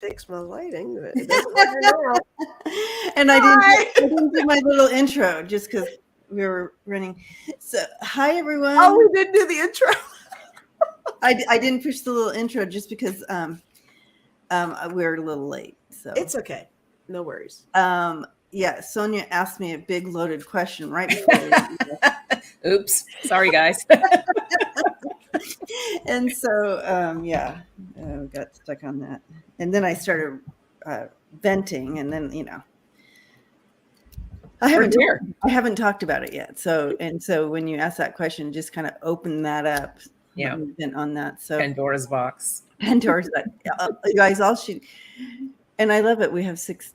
fix my lighting. But it doesn't matter now. And I didn't do my little intro just because we were running. So, hi everyone. Oh, we didn't do the intro. I didn't push the little intro just because we're a little late. So it's okay. No worries. Yeah, Sonja asked me a big loaded question right before. Oops, sorry guys. And so we got stuck on that, and then I started venting, and then I haven't talked about it yet. So when you ask that question, just kind of open that up. Yeah, been on that. So Pandora's box. You guys all should. And I love it. We have six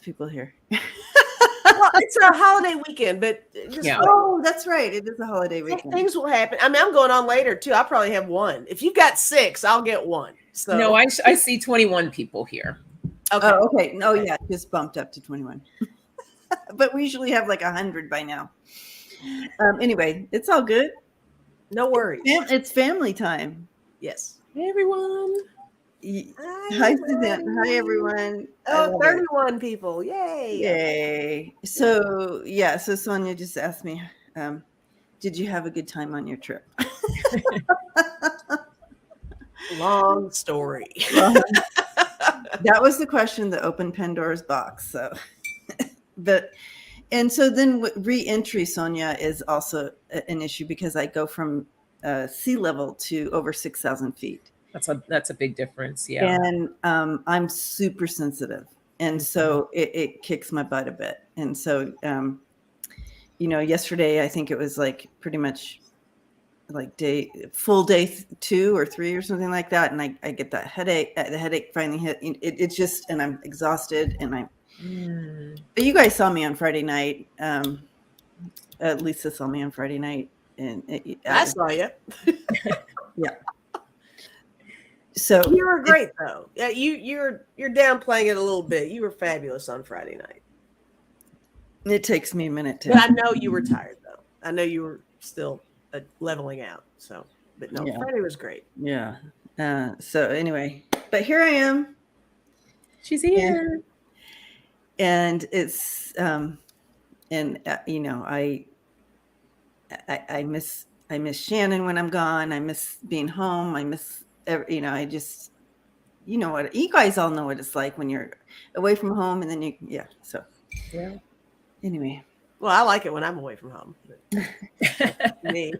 people here. Well, it's a holiday weekend, but oh, that's right. It is a holiday weekend. Things will happen. I mean, I'm going on later too. I'll probably have one. If you've got 6, I'll get one. So no, I see 21 people here. Okay. Oh, okay. No, yeah, just bumped up to 21. But we usually have like 100 by now. Anyway, it's all good. No worries. It's family time. Yes. Hey, everyone. Hi, Suzanne. Hi, everyone. Oh, 31 people. Yay. Yay. So Sonja just asked me, did you have a good time on your trip? Long story. That was the question that opened Pandora's box. So, and so then re-entry, Sonja, is also an issue because I go from sea level to over 6,000 feet. That's a big difference. Yeah. And I'm super sensitive. And so it kicks my butt a bit. And so, yesterday, I think it was like pretty much like full day 2 or 3 or something like that. And I get that headache. The headache finally hit. It's just, and I'm exhausted. And but you guys saw me on Friday night. Lisa saw me on Friday night. And I saw you. Yeah. So you were great though. Yeah, you're downplaying it a little bit. You were fabulous on Friday night. It takes me a minute to. But I know you were tired though. I know you were still leveling out. So, but no, Friday was great. Yeah. So anyway, but here I am. She's here. And it's I miss Shannon when I'm gone. I miss being home. I miss. I just, what you guys all know what it's like when you're away from home, and then anyway. Well, I like it when I'm away from home. Me.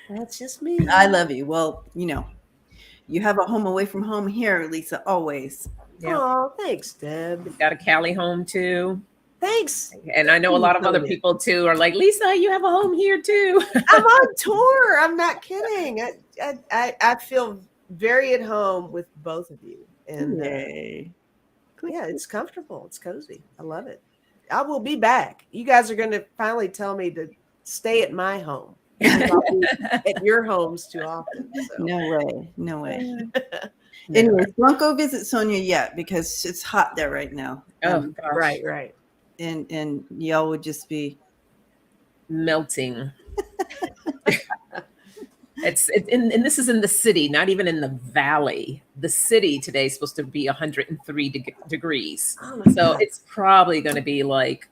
That's just me. I love you. Well, you have a home away from home here, Lisa, always. Yeah. Oh, thanks, Deb. We've got a Cali home too. Thanks. And I know a lot of other people too are like, Lisa, you have a home here too. I'm on tour. I'm not kidding. I feel very at home with both of you. And it's comfortable. It's cozy. I love it. I will be back. You guys are going to finally tell me to stay at my home. I'll be at your homes too often. So. No way. Anyway, don't go visit Sonja yet because it's hot there right now. Oh, gosh. Right. And y'all would just be melting. And this is in the city, not even in the valley. The city today is supposed to be 103 degrees. So it's probably going to be like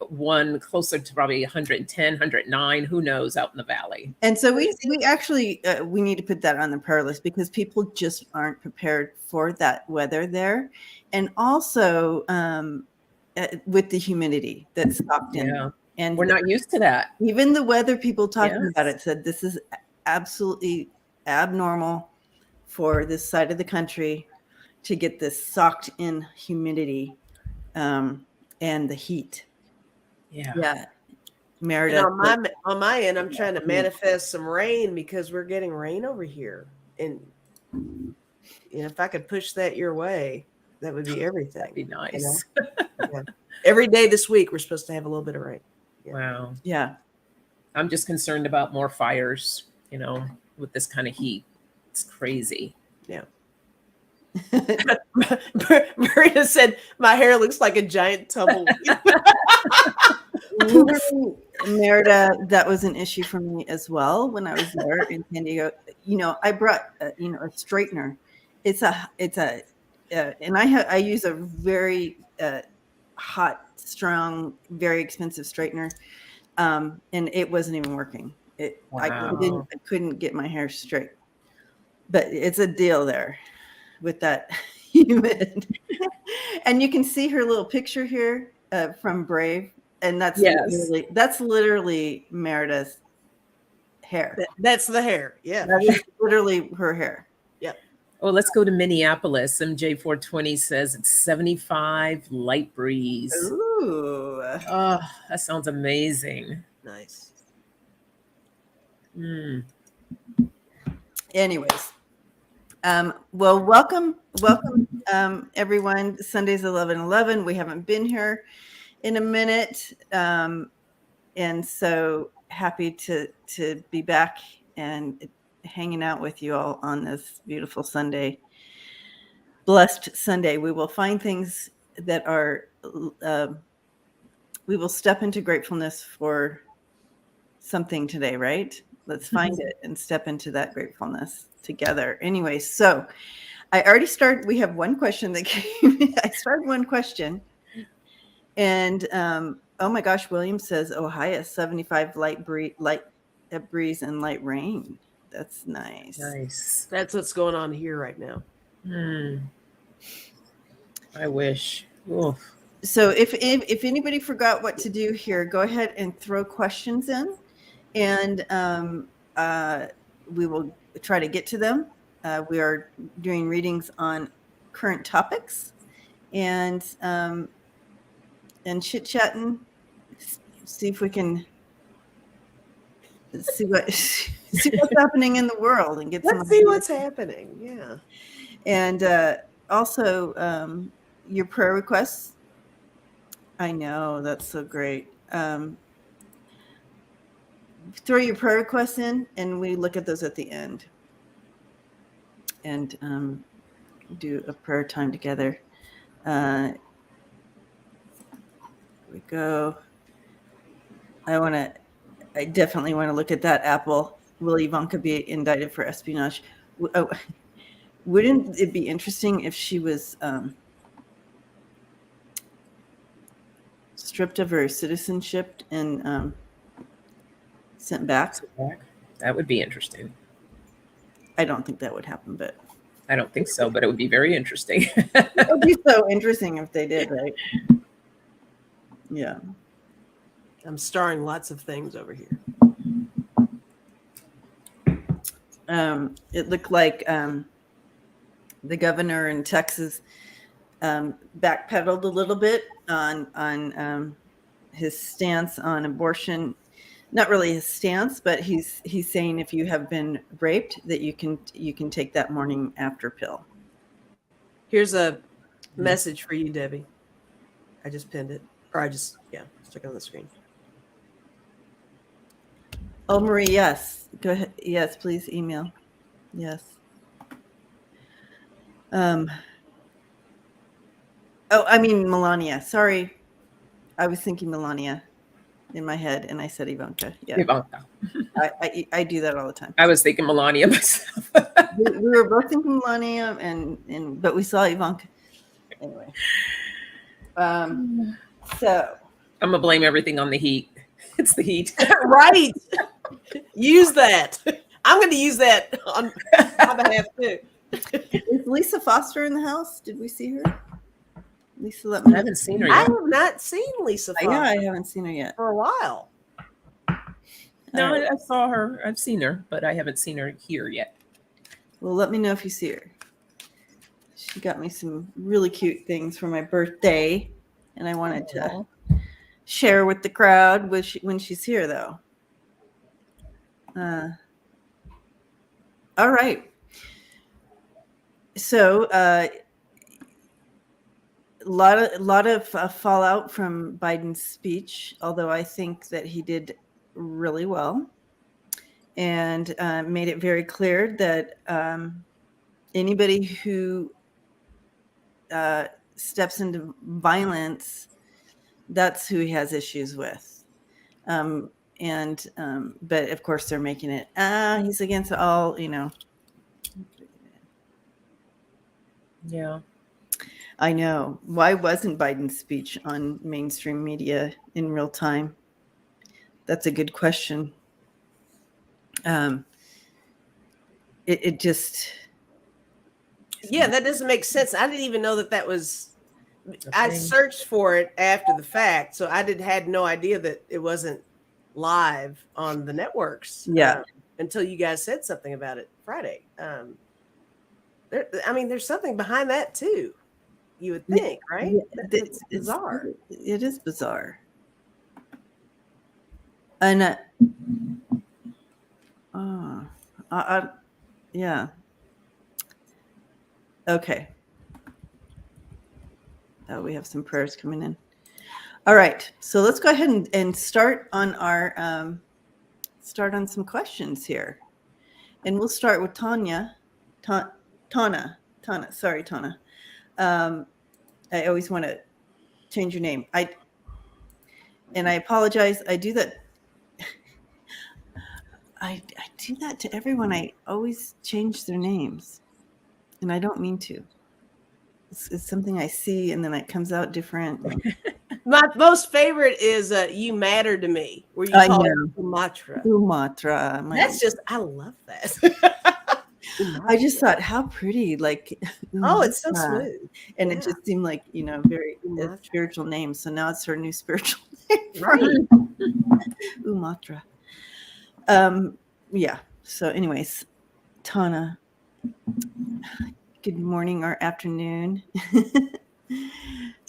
closer to probably 110, 109. Who knows out in the valley? And so we actually we need to put that on the prayer list because people just aren't prepared for that weather there, and also with the humidity that's locked in. Yeah. And we're not used to that. Even the weather people talking about it said this is absolutely abnormal for this side of the country to get this socked in humidity and the heat. Yeah. Meredith. On my end, I'm trying to manifest some rain because we're getting rain over here. And if I could push that your way, that would be everything. That'd be nice. Yeah. Every day this week, we're supposed to have a little bit of rain. Yeah. Wow. Yeah. I'm just concerned about more fires, with this kind of heat. It's crazy. Yeah. Marina said, my hair looks like a giant tumbleweed. Merida, that was an issue for me as well when I was there in San Diego. I brought, a straightener, It's a, and I use a very hot, strong, very expensive straightener. And it wasn't even working. Wow. I couldn't get my hair straight, but it's a deal there with that humid. And you can see her little picture here from Brave. And that's literally Merida's hair. That's the hair. Yeah. That is literally her hair. Yep. Oh, let's go to Minneapolis. MJ420 says it's 75, light breeze. Ooh. Oh, that sounds amazing. Nice. Anyways. Well, welcome, everyone. Sunday's 11/11. We haven't been here in a minute. And so happy to be back and hanging out with you all on this beautiful Sunday. Blessed Sunday. We will find things that are, we will step into gratefulness for something today, right? Let's find it and step into that gratefulness together. Anyway, so I already started. We have one question that came. I started one question. And oh my gosh, William says Ohio 75 light breeze and light rain. That's nice. Nice. That's what's going on here right now. I wish. Oof. So if anybody forgot what to do here, go ahead and throw questions in, and we will try to get to them. We are doing readings on current topics, and chit chatting. See if we can see what's happening in the world and get. Let's see what's happening. Yeah, and also your prayer requests. I know, that's so great. Throw your prayer requests in, and we look at those at the end, and do a prayer time together. Here we go. I definitely want to look at that apple. Will Ivanka be indicted for espionage? Oh, wouldn't it be interesting if she was stripped of her citizenship and sent back? That would be interesting. I don't think that would happen, but I don't think so, but it would be very interesting. it would be so interesting if they did, right? Yeah. I'm starring lots of things over here. It looked like the governor in Texas backpedaled a little bit on his stance on abortion. Not really his stance, but he's saying if you have been raped, that you can take that morning after pill. Here's a message for you, Debbie. I just pinned it, or stuck it on the screen. Oh, Marie, yes. Go ahead. Yes, please email. Yes. Oh, I mean Melania. Sorry, I was thinking Melania in my head, and I said Ivanka. Yeah, Ivanka. I do that all the time. I was thinking Melania myself. we were both thinking Melania, but we saw Ivanka. Anyway, so I'm gonna blame everything on the heat. It's the heat, right? Use that. I'm going to use that on my behalf too. Is Lisa Foster in the house? Did we see her? Lisa, let me. I haven't seen her I yet. have not seen Lisa Foster. Yeah, I haven't seen her yet for a while. No, I saw her. I've seen her, but I haven't seen her here yet. Well, let me know if you see her. She got me some really cute things for my birthday, and I wanted to share with the crowd when she's here, though. All right. So, a lot of fallout from Biden's speech, although I think that he did really well, and made it very clear that anybody who steps into violence, that's who he has issues with. But of course they're making it, he's against all, Yeah. I know. Why wasn't Biden's speech on mainstream media in real time? That's a good question. It just... Yeah, that doesn't make sense. I didn't even know that was... I searched for it after the fact, so I had no idea that it wasn't live on the networks. Yeah. Until you guys said something about it Friday. There's something behind that too. You would think, right? It's bizarre. It is bizarre. And yeah. Okay. We have some prayers coming in. All right, so let's go ahead and start on our start on some questions here, and we'll start with Tanya. Tana. Sorry, Tana. I always want to change your name. I apologize. I do that. I do that to everyone. I always change their names, and I don't mean to. It's something I see, and then it comes out different. My most favorite is "You Matter to Me," where you call it Sumatra. Sumatra. That's just, I love that. I just thought, how pretty! Like, it's so smooth, and it just seemed like, very spiritual name. So now it's her new spiritual name, right? Umatra. Yeah. So, anyways, Tana. Good morning or afternoon.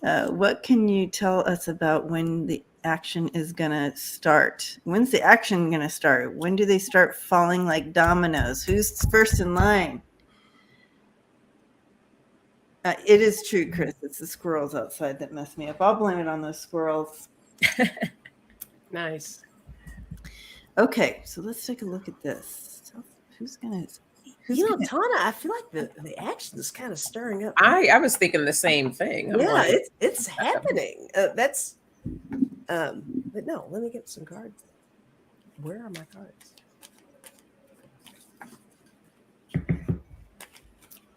What can you tell us about when the action is going to start? When's the action going to start? When do they start falling like dominoes? Who's first in line? It is true, Chris. It's the squirrels outside that mess me up. I'll blame it on those squirrels. Nice. Okay, so let's take a look at this. Who's going to... Tana, I feel like the action is kind of stirring up. I was thinking the same thing. It's happening. But no, let me get some cards. Where are my cards?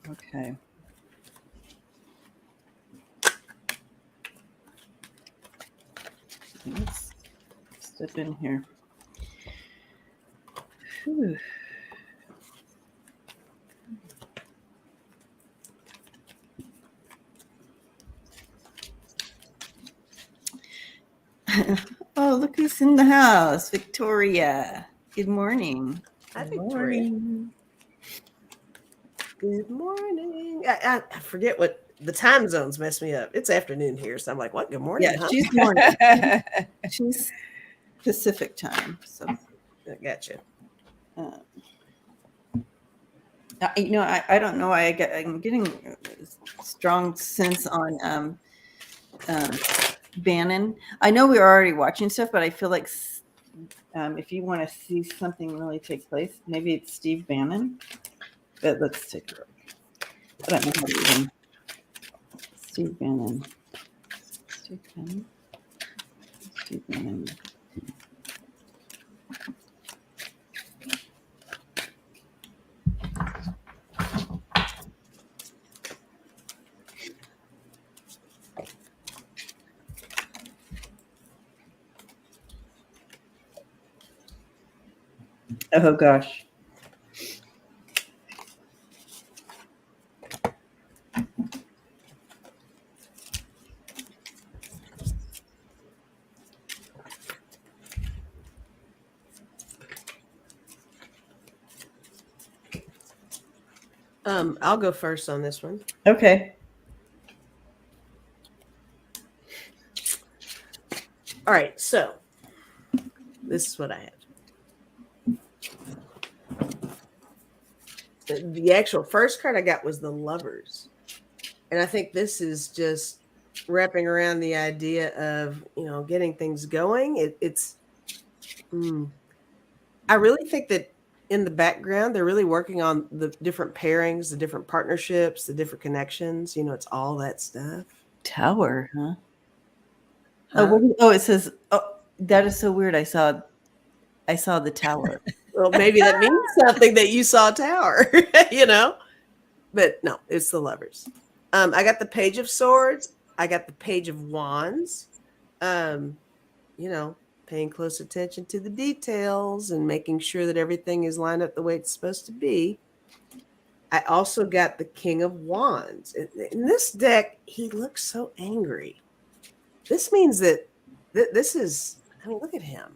Okay. Let's step in here. Whew. Oh, look who's in the house. Victoria. Good morning. Hi, Victoria. Good morning. I forget what the time zones mess me up. It's afternoon here, so I'm like, what? Good morning. Yeah, she's morning. She's Pacific time. So I gotcha. I don't know why I'm getting a strong sense on Bannon. I know we were already watching stuff, but I feel like if you want to see something really take place, maybe it's Steve Bannon. But let's take a look. I don't know how to even... Steve Bannon. Oh gosh. I'll go first on this one. Okay. All right, so this is what I had. The actual first card I got was the Lovers. And I think this is just wrapping around the idea of, getting things going. I really think that in the background, they're really working on the different pairings, the different partnerships, the different connections. It's all that stuff. Tower, huh? Oh, it says, oh, that is so weird. I saw the tower. Well, maybe that means something that you saw a tower, But no, it's the Lovers. I got the Page of Swords. I got the Page of Wands. You know, paying close attention to the details and making sure that everything is lined up the way it's supposed to be. I also got the King of Wands. In this deck, he looks so angry. This means that this is, I mean, look at him.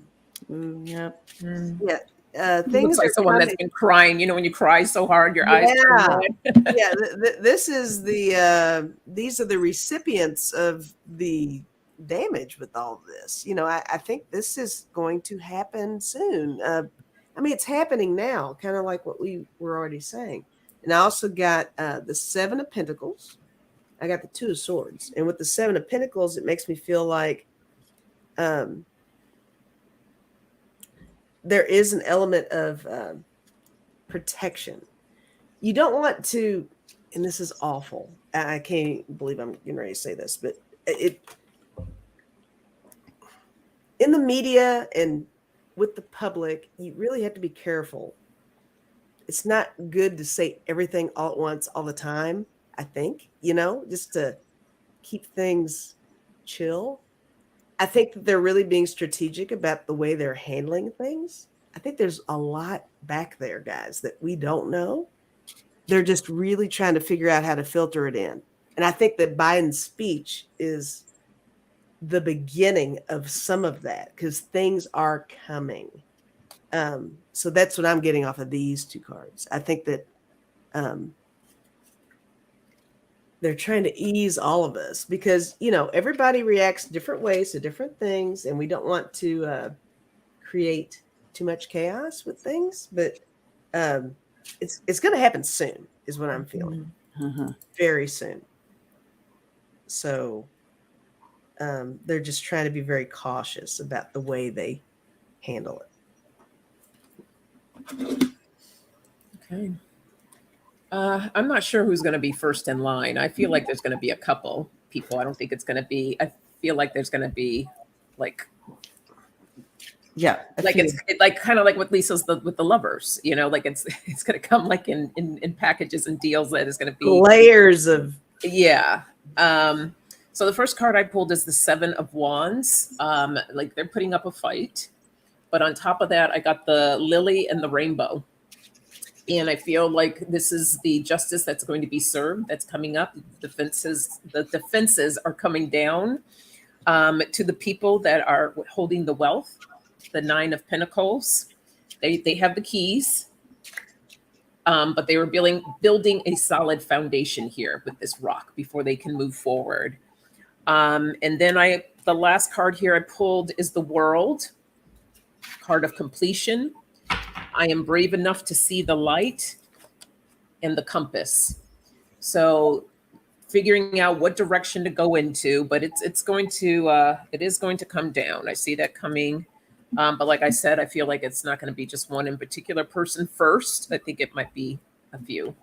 Yep. Yeah. He Things looks like are someone coming. that's been crying. You know, when you cry so hard, your eyes turn red. Yeah. This is the, these are the recipients of the damage with all of this. You know, I think this is going to happen soon. I mean, it's happening now, kind of like what we were already saying. And I also got the Seven of Pentacles. I got the Two of Swords. And with the Seven of Pentacles, it makes me feel like there is an element of protection. You don't want to, and this is awful. I can't believe I'm getting ready to say this, but it in the media and with the public, you really have to be careful. It's not good to say everything all at once, all the time, I think, you know, just to keep things chill. I think that they're really being strategic about the way they're handling things. I think there's a lot back there, guys, that we don't know. They're just really trying to figure out how to filter it in. And I think that Biden's speech is the beginning of some of that because things are coming. So that's what I'm getting off of these two cards. I think that they're trying to ease all of us because, you know, everybody reacts different ways to different things, and we don't want to create too much chaos with things, but it's going to happen soon is what I'm feeling. Very soon. So they're just trying to be very cautious about the way they handle it. Okay. I'm not sure who's going to be first in line. I feel like there's going to be a couple people. I don't think it's going to be, I feel like there's going to be like, yeah, like it's like kind of like what Lisa's with the lovers, you know, like it's going to come like in packages and deals that is going to be layers of. Yeah. So the first card I pulled is the Seven of Wands. Like they're putting up a fight, but on top of that, I got the Lily and the Rainbow. And I feel like this is the justice that's going to be served. That's coming up. The defenses are coming down to the people that are holding the wealth. The Nine of Pentacles. They have the keys, but they were building a solid foundation here with this rock before they can move forward. And then the last card here I pulled is the World, card of completion. I am brave enough to see the light, and the Compass. So figuring out what direction to go into, but it is going to come down. I see that coming. But like I said, I feel like it's not going to be just one in particular person first. I think it might be a few.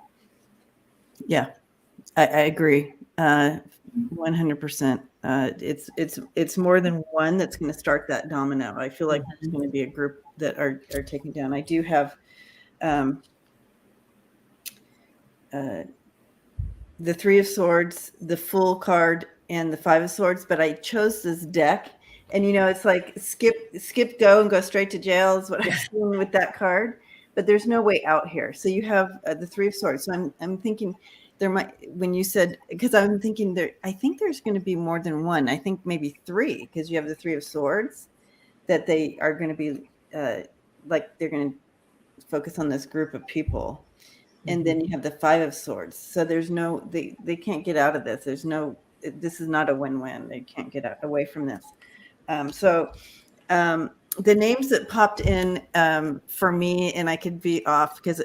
Yeah, I agree. 100%. It's more than one that's going to start that domino. I feel like there's going to be a group that are taken down. I do have the Three of Swords, the Full card, and the Five of Swords, but I chose this deck. And, you know, it's like skip, go, and go straight to jail is what I'm doing with that card. But there's no way out here. So you have the Three of Swords. So I'm thinking there might, when you said, because I'm thinking there, I think there's going to be more than one. I think maybe three, because you have the Three of Swords, that they are going to be like they're going to focus on this group of people. And then you have the Five of Swords. So there's no, they can't get out of this. This is not a win-win. They can't get away from this. The names that popped in for me, and I could be off because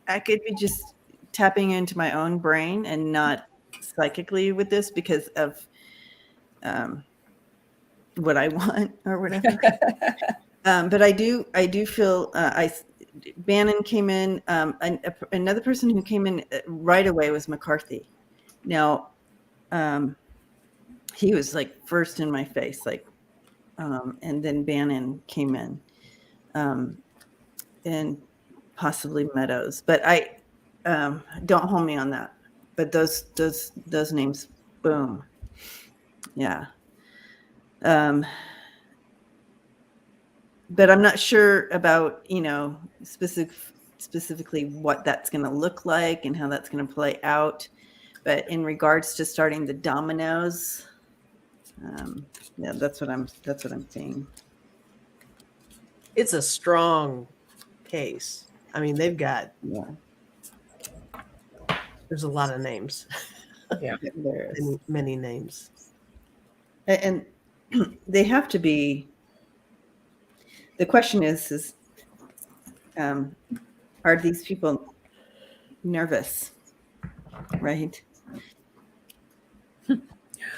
I could be just tapping into my own brain and not psychically with this because of what I want or whatever. But I do feel Bannon came in. Another person who came in right away was McCarthy. Now, he was like first in my face, like, and then Bannon came in, and possibly Meadows. But don't hold me on that. but those names, boom. Yeah. But I'm not sure about, specifically what that's going to look like and how that's going to play out. But in regards to starting the dominoes, yeah, that's what I'm seeing. It's a strong case. I mean, they've got, there's a lot of names. Yeah, there's many names. And they have to be, the question is are these people nervous, right?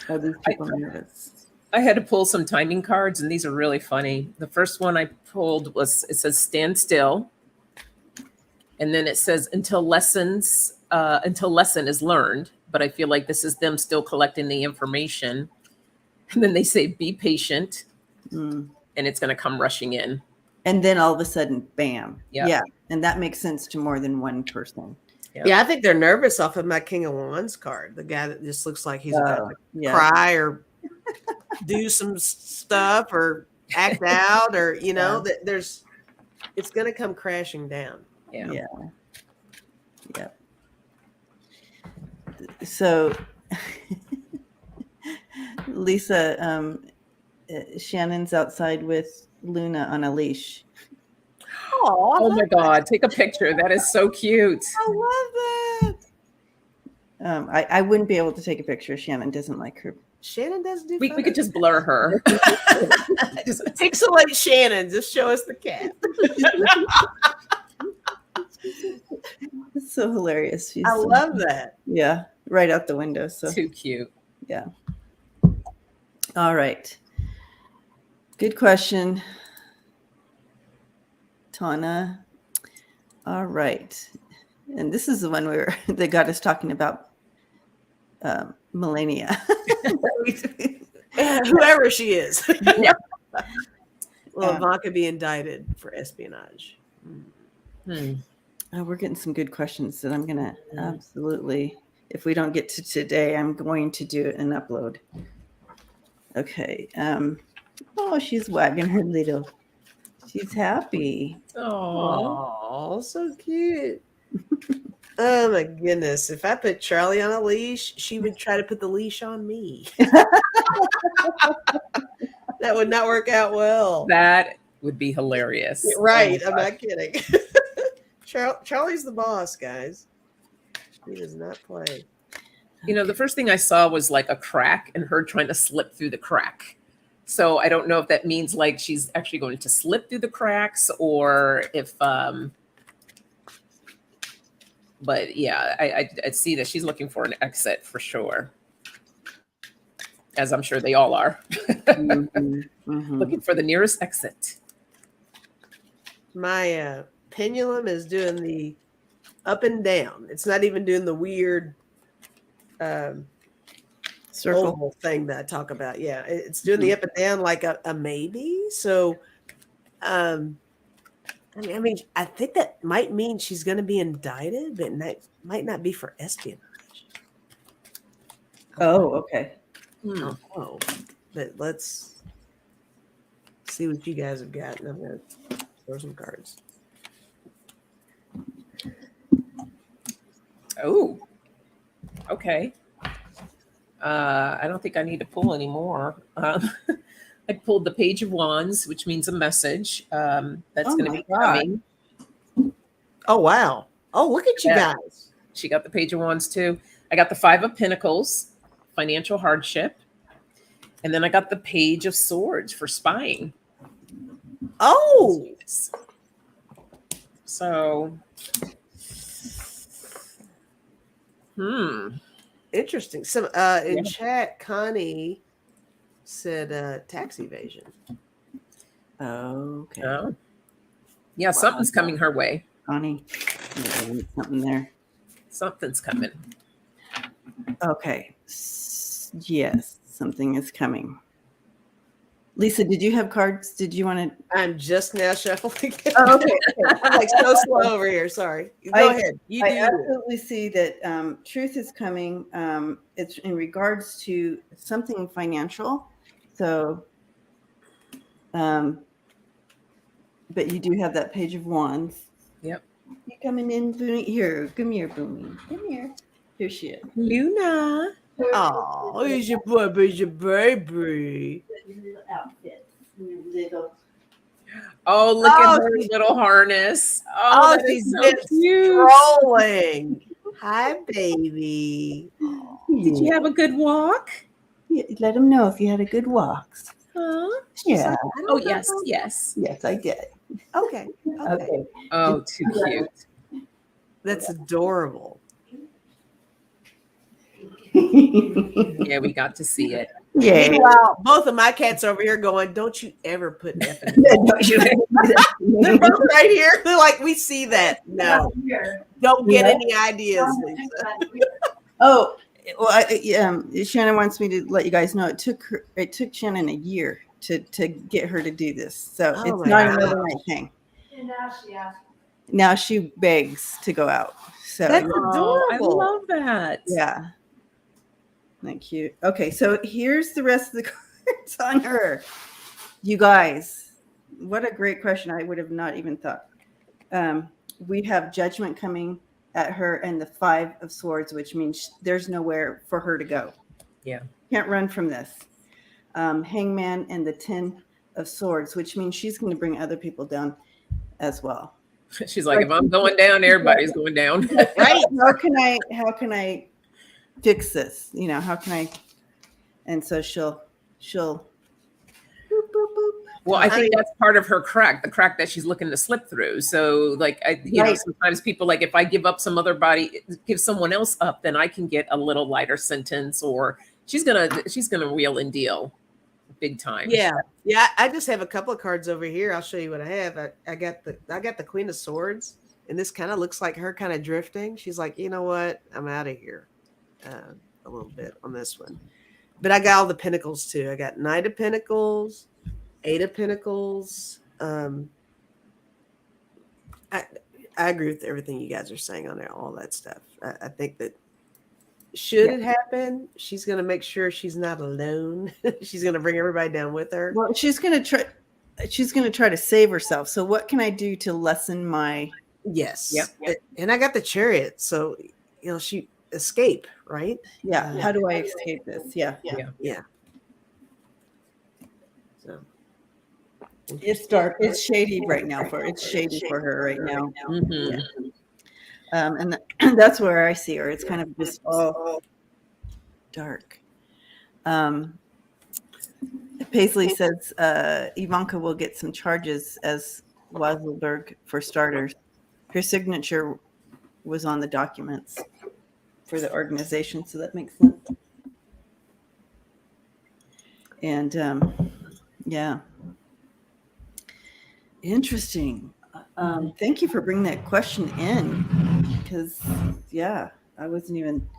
Are these people nervous? I had to pull some timing cards, and these are really funny. The first one I pulled it says stand still. And then it says until lesson is learned. But I feel like this is them still collecting the information. And then they say be patient. And it's going to come rushing in. And then all of a sudden, bam. Yeah. Yeah. And that makes sense to more than one person. Yeah, I think they're nervous off of my King of Wands card. The guy that just looks like he's about to cry or do some stuff or act out, or that it's going to come crashing down. Yeah. So, Lisa, Shannon's outside with Luna on a leash. Oh my God! Take a picture. That is so cute. I love that. I wouldn't be able to take a picture. Shannon doesn't like her. Shannon doesn't do. We could just blur her. Just pixelate Shannon. Just show us the cat. It's so hilarious. I love that. Yeah, right out the window. So too cute. Yeah. All right. Good question, Tana. All right. And this is the one that got us talking about Melania. Whoever she is. Yeah. Will Ivanka be indicted for espionage? Oh, we're getting some good questions that I'm going to absolutely, if we don't get to today, I'm going to do an upload. Okay. Oh, she's wagging her little. She's happy. Oh, so cute. Oh my goodness. If I put Charlie on a leash, she would try to put the leash on me. That would not work out well. That would be hilarious. Right. I'm not kidding. Charlie's the boss, guys. He does not play. The first thing I saw was like a crack and her trying to slip through the crack. So I don't know if that means like she's actually going to slip through the cracks or if, but yeah, I see that she's looking for an exit for sure. As I'm sure they all are. Looking for the nearest exit. My pendulum is doing the up and down. It's not even doing the weird circle thing that I talk about. Yeah, it's doing the up and down like a maybe. So, I mean, I think that might mean she's going to be indicted, but that might not be for espionage. Oh, okay. Oh, but let's see what you guys have got. And I'm going to throw some cards. Oh, okay. I don't think I need to pull anymore. I pulled the Page of Wands, which means a message that's going to be coming. Oh, wow. Oh, look at you guys. She got the Page of Wands too. I got the Five of Pentacles, financial hardship. And then I got the Page of Swords for spying. Oh. So, interesting. So in chat, Connie said tax evasion. Okay. Oh. Yeah, something's coming her way. Connie, something there. Something's coming. Okay. Yes, something is coming. Lisa, did you have cards? Did you want to? I'm just now shuffling. Oh, okay. I'm like so slow over here. Sorry. Go ahead. I absolutely see that truth is coming. It's in regards to something financial. So, but you do have that Page of Wands. Yep. You coming in, Booney? Here, come here, Booney. Come here. Here she is. Luna. Oh, he's your boy, but he's your baby. Your little outfit. Your little. Oh, look at her little harness. Oh, that she's is so cute. strolling. Hi, baby. Did you have a good walk? Yeah, let them know if you had a good walk. Huh? Yeah. Oh, yes, yes. Yes, I did. Okay. Okay. Oh, too cute. That's adorable. Yeah, we got to see it. Yeah. Meanwhile, both of my cats over here going, don't you ever put F in it. They're both right here. They're like, we see that. No. Don't get any ideas, Lisa. Oh, well, Shannon wants me to let you guys know it took Shannon a year to get her to do this. So it's not an overnight thing. And now she asks. Now she begs to go out. So That's Oh, I adorable. love that. yeah. Thank you. Okay, so here's the rest of the cards on her. You guys, what a great question. I would have not even thought. We have Judgment coming at her and the 5 of Swords, which means there's nowhere for her to go. Yeah. Can't run from this. Hangman and the 10 of Swords, which means she's going to bring other people down as well. She's like, if I'm going down, everybody's going down. Right? How can I fix this? You know, how can I? And so she'll boop, boop, boop. Well, I think that's part of her crack, the crack that she's looking to slip through. So, like, you know, sometimes people like, if I give up give someone else up, then I can get a little lighter sentence, or she's gonna wheel and deal big time. Yeah. I just have a couple of cards over here. I'll show you what I have. I got the Queen of Swords, and this kind of looks like her kind of drifting. She's like, you know what? I'm out of here a little bit on this one. But I got all the Pentacles too. I got Knight of Pentacles, 8 of Pentacles. I agree with everything you guys are saying on there, all that stuff. I think that should it happen, she's going to make sure she's not alone. She's going to bring everybody down with her. Well, she's going to try to save herself. So what can I do to lessen my? Yes. Yep. And I got the Chariot. So, you know, she escape, right? Yeah. How do I escape this? Yeah. So It's dark. It's shady right now It's shady for her right now. Mm-hmm. Yeah. And that's where I see her. It's kind of just all dark. Paisley says Ivanka will get some charges as Weiselberg for starters. Her signature was on the documents for the organization, so that makes sense. And yeah. Interesting. Thank you for bringing that question in, because I wasn't even,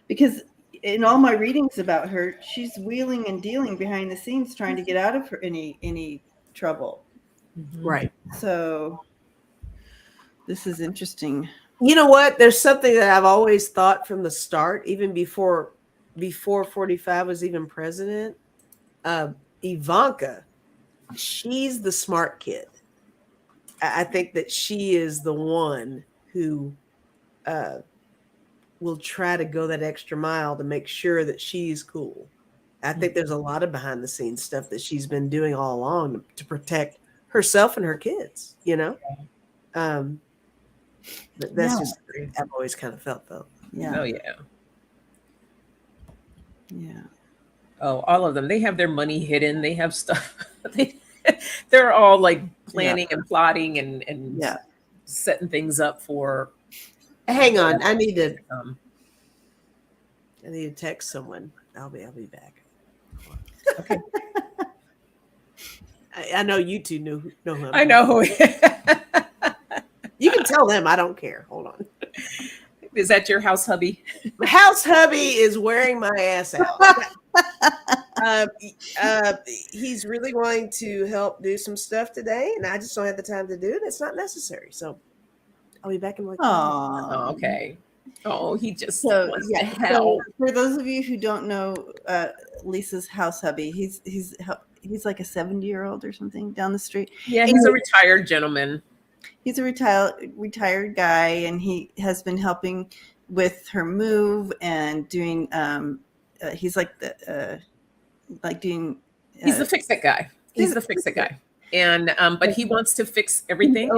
because in all my readings about her, she's wheeling and dealing behind the scenes trying to get out of her any trouble. right. So this is interesting. You know what? There's something that I've always thought from the start, even before 45 was even president. Ivanka, she's the smart kid. I think that she is the one who will try to go that extra mile to make sure that she's cool. I think there's a lot of behind the scenes stuff that she's been doing all along to protect herself and her kids, you know? That's just, I've always kind of felt though. Yeah. Oh, yeah. Yeah. Oh, all of them. They have their money hidden. They have stuff. They're all like planning and plotting and setting things up for. Hang on, I need to text someone. I'll be back. Okay. I know you two know who I know who. You can tell them. I don't care. Hold on. Is that your house hubby? My house hubby is wearing my ass out. He's really going to help do some stuff today, and I just don't have the time to do it. It's not necessary. So I'll be back in like 10 minutes. Oh, okay. Oh, he just wants to help. So for those of you who don't know Lisa's house hubby, he's like a 70-year-old or something down the street. Yeah, he's a retired gentleman. He's a retired guy, and he has been helping with her move and doing. He's like the doing. He's the fix-it guy. He's the fix-it guy. And but he wants to fix everything.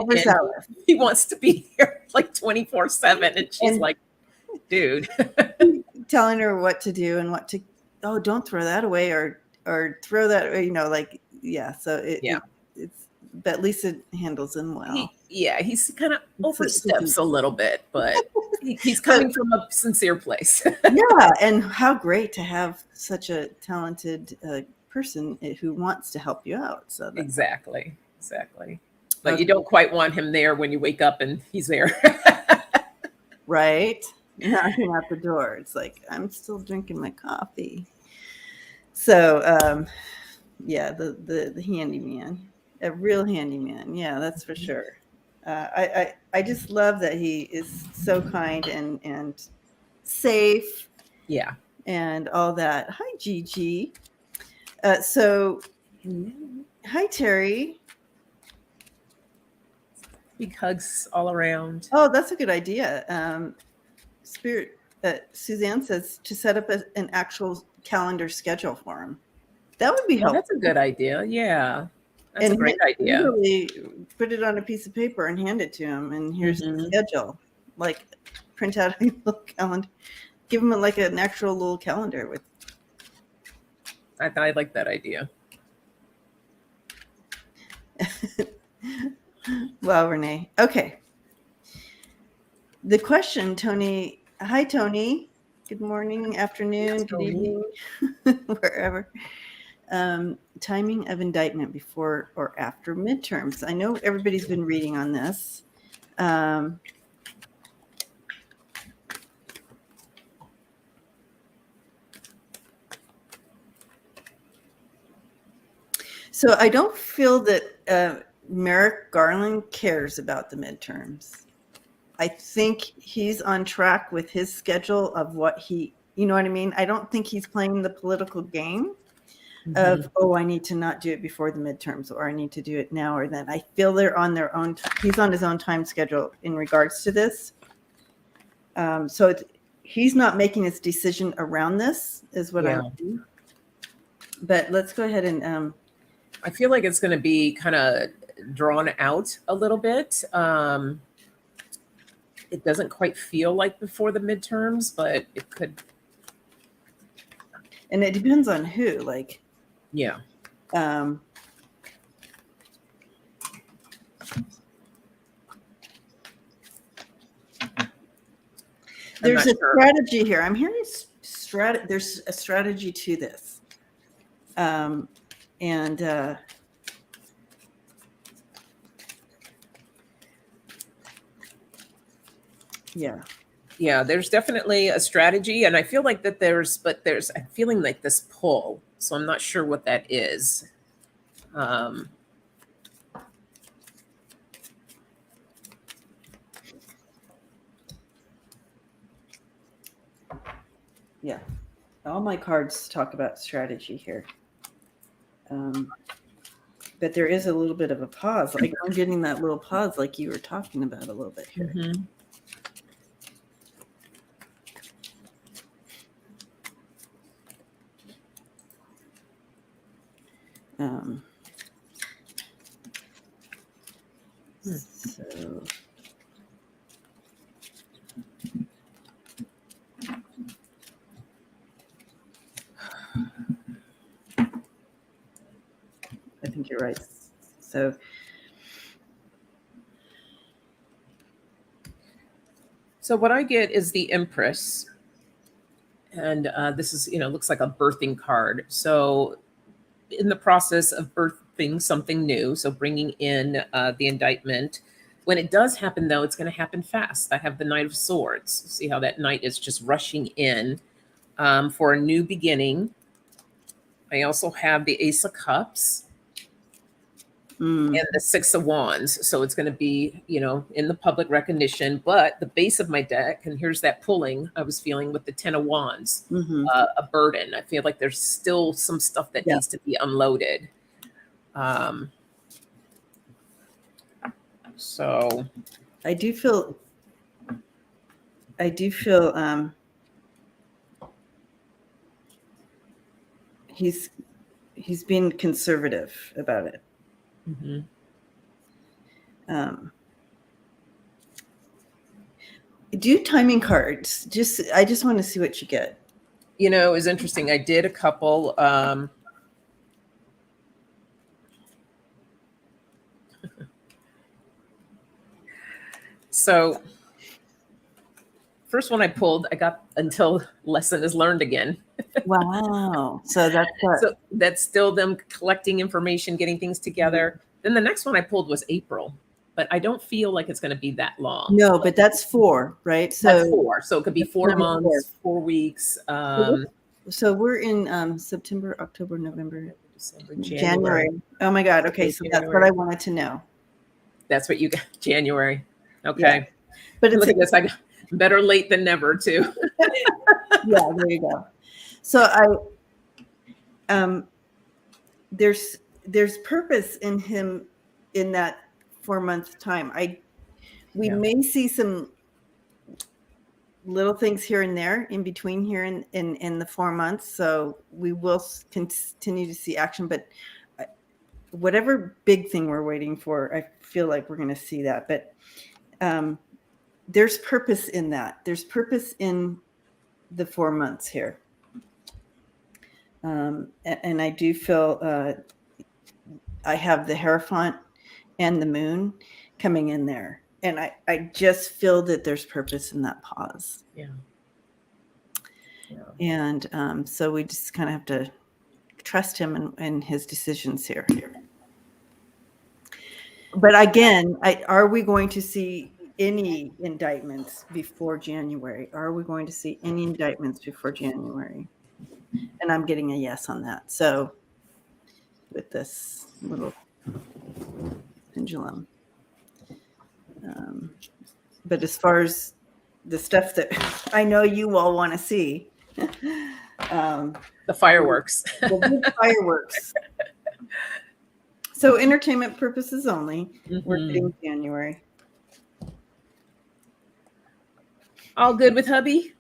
He wants to be here like 24/7, and she's like, "Dude," telling her what to do and what to. Oh, don't throw that away, or throw that. So it's. But Lisa handles him well. He's kind of oversteps a little bit, but he's coming from a sincere place. Yeah, and how great to have such a talented person who wants to help you out. So exactly. But you don't quite want him there when you wake up and he's there. Right? Knocking out the door. It's like, I'm still drinking my coffee. So, the handyman, a real handyman. Yeah, that's for sure. I just love that he is so kind and safe. Yeah. And all that. Hi, Gigi. Hi, Terry. Big hugs all around. Oh, that's a good idea. Suzanne says to set up an actual calendar schedule for him. That would be helpful. That's a good idea. Yeah. That's a great idea. Literally put it on a piece of paper and hand it to him. And here's the schedule. Like print out a little calendar. Give him like an actual little calendar with. I like that idea. Well, Renee. Okay. The question, Tony. Hi, Tony. Good morning, afternoon, good evening, wherever. Timing of indictment before or after midterms. I know everybody's been reading on this. So I don't feel that Merrick Garland cares about the midterms. I think he's on track with his schedule of what you know what I mean? I don't think he's playing the political game of, I need to not do it before the midterms, or I need to do it now or then. I feel they're on their own. He's on his own time schedule in regards to this. So he's not making his decision around this is what I'm doing. But let's go ahead and. I feel like it's going to be kind of drawn out a little bit. It doesn't quite feel like before the midterms, but it could. And it depends on who, like. Yeah. There's a strategy here. I'm hearing there's a strategy to this. Yeah, there's definitely a strategy, and I feel like that I'm feeling like this pull, so I'm not sure what that is. Yeah, all my cards talk about strategy here. But there is a little bit of a pause. Like I'm getting that little pause like you were talking about a little bit here. So I think you're right. So what I get is the Empress, and this is, looks like a birthing card. So in the process of birthing something new, so bringing in the indictment. When it does happen, though, it's going to happen fast. I have the Knight of Swords. See how that knight is just rushing in for a new beginning. I also have the Ace of Cups and the Six of Wands. So it's going to be, in the public recognition. But the base of my deck, and here's that pulling I was feeling with the Ten of Wands, a burden. I feel like there's still some stuff that needs to be unloaded. So I do feel he's being conservative about it. Do timing cards. I just want to see what you get. It was interesting. I did a couple. So first one I pulled, I got until lesson is learned again. Wow. So that's still them collecting information, getting things together. Then the next one I pulled was April, but I don't feel like it's going to be that long. No, but that's 4, right? So that's 4. So it could be 4 months, 4 weeks. So we're in September, October, November, December, January. Oh my God. Okay. So that's what I wanted to know. That's what you got. January. Okay. Yeah. But look at this. I got better late than never too. Yeah, there you go. So there's purpose in him in that 4-month time. We may see some little things here and there in between here in the 4 months. So we will continue to see action, but whatever big thing we're waiting for, I feel like we're going to see that. But there's purpose in that. There's purpose in the 4 months here. And I do feel I have the Hierophant and the Moon coming in there. And I just feel that there's purpose in that pause. Yeah. And so we just kind of have to trust him and his decisions here. But again, are we going to see any indictments before January? Are we going to see any indictments before January? And I'm getting a yes on that. So with this little pendulum. But as far as the stuff that I know you all want to see, the fireworks. The big fireworks. So entertainment purposes only. We're getting January. All good with hubby?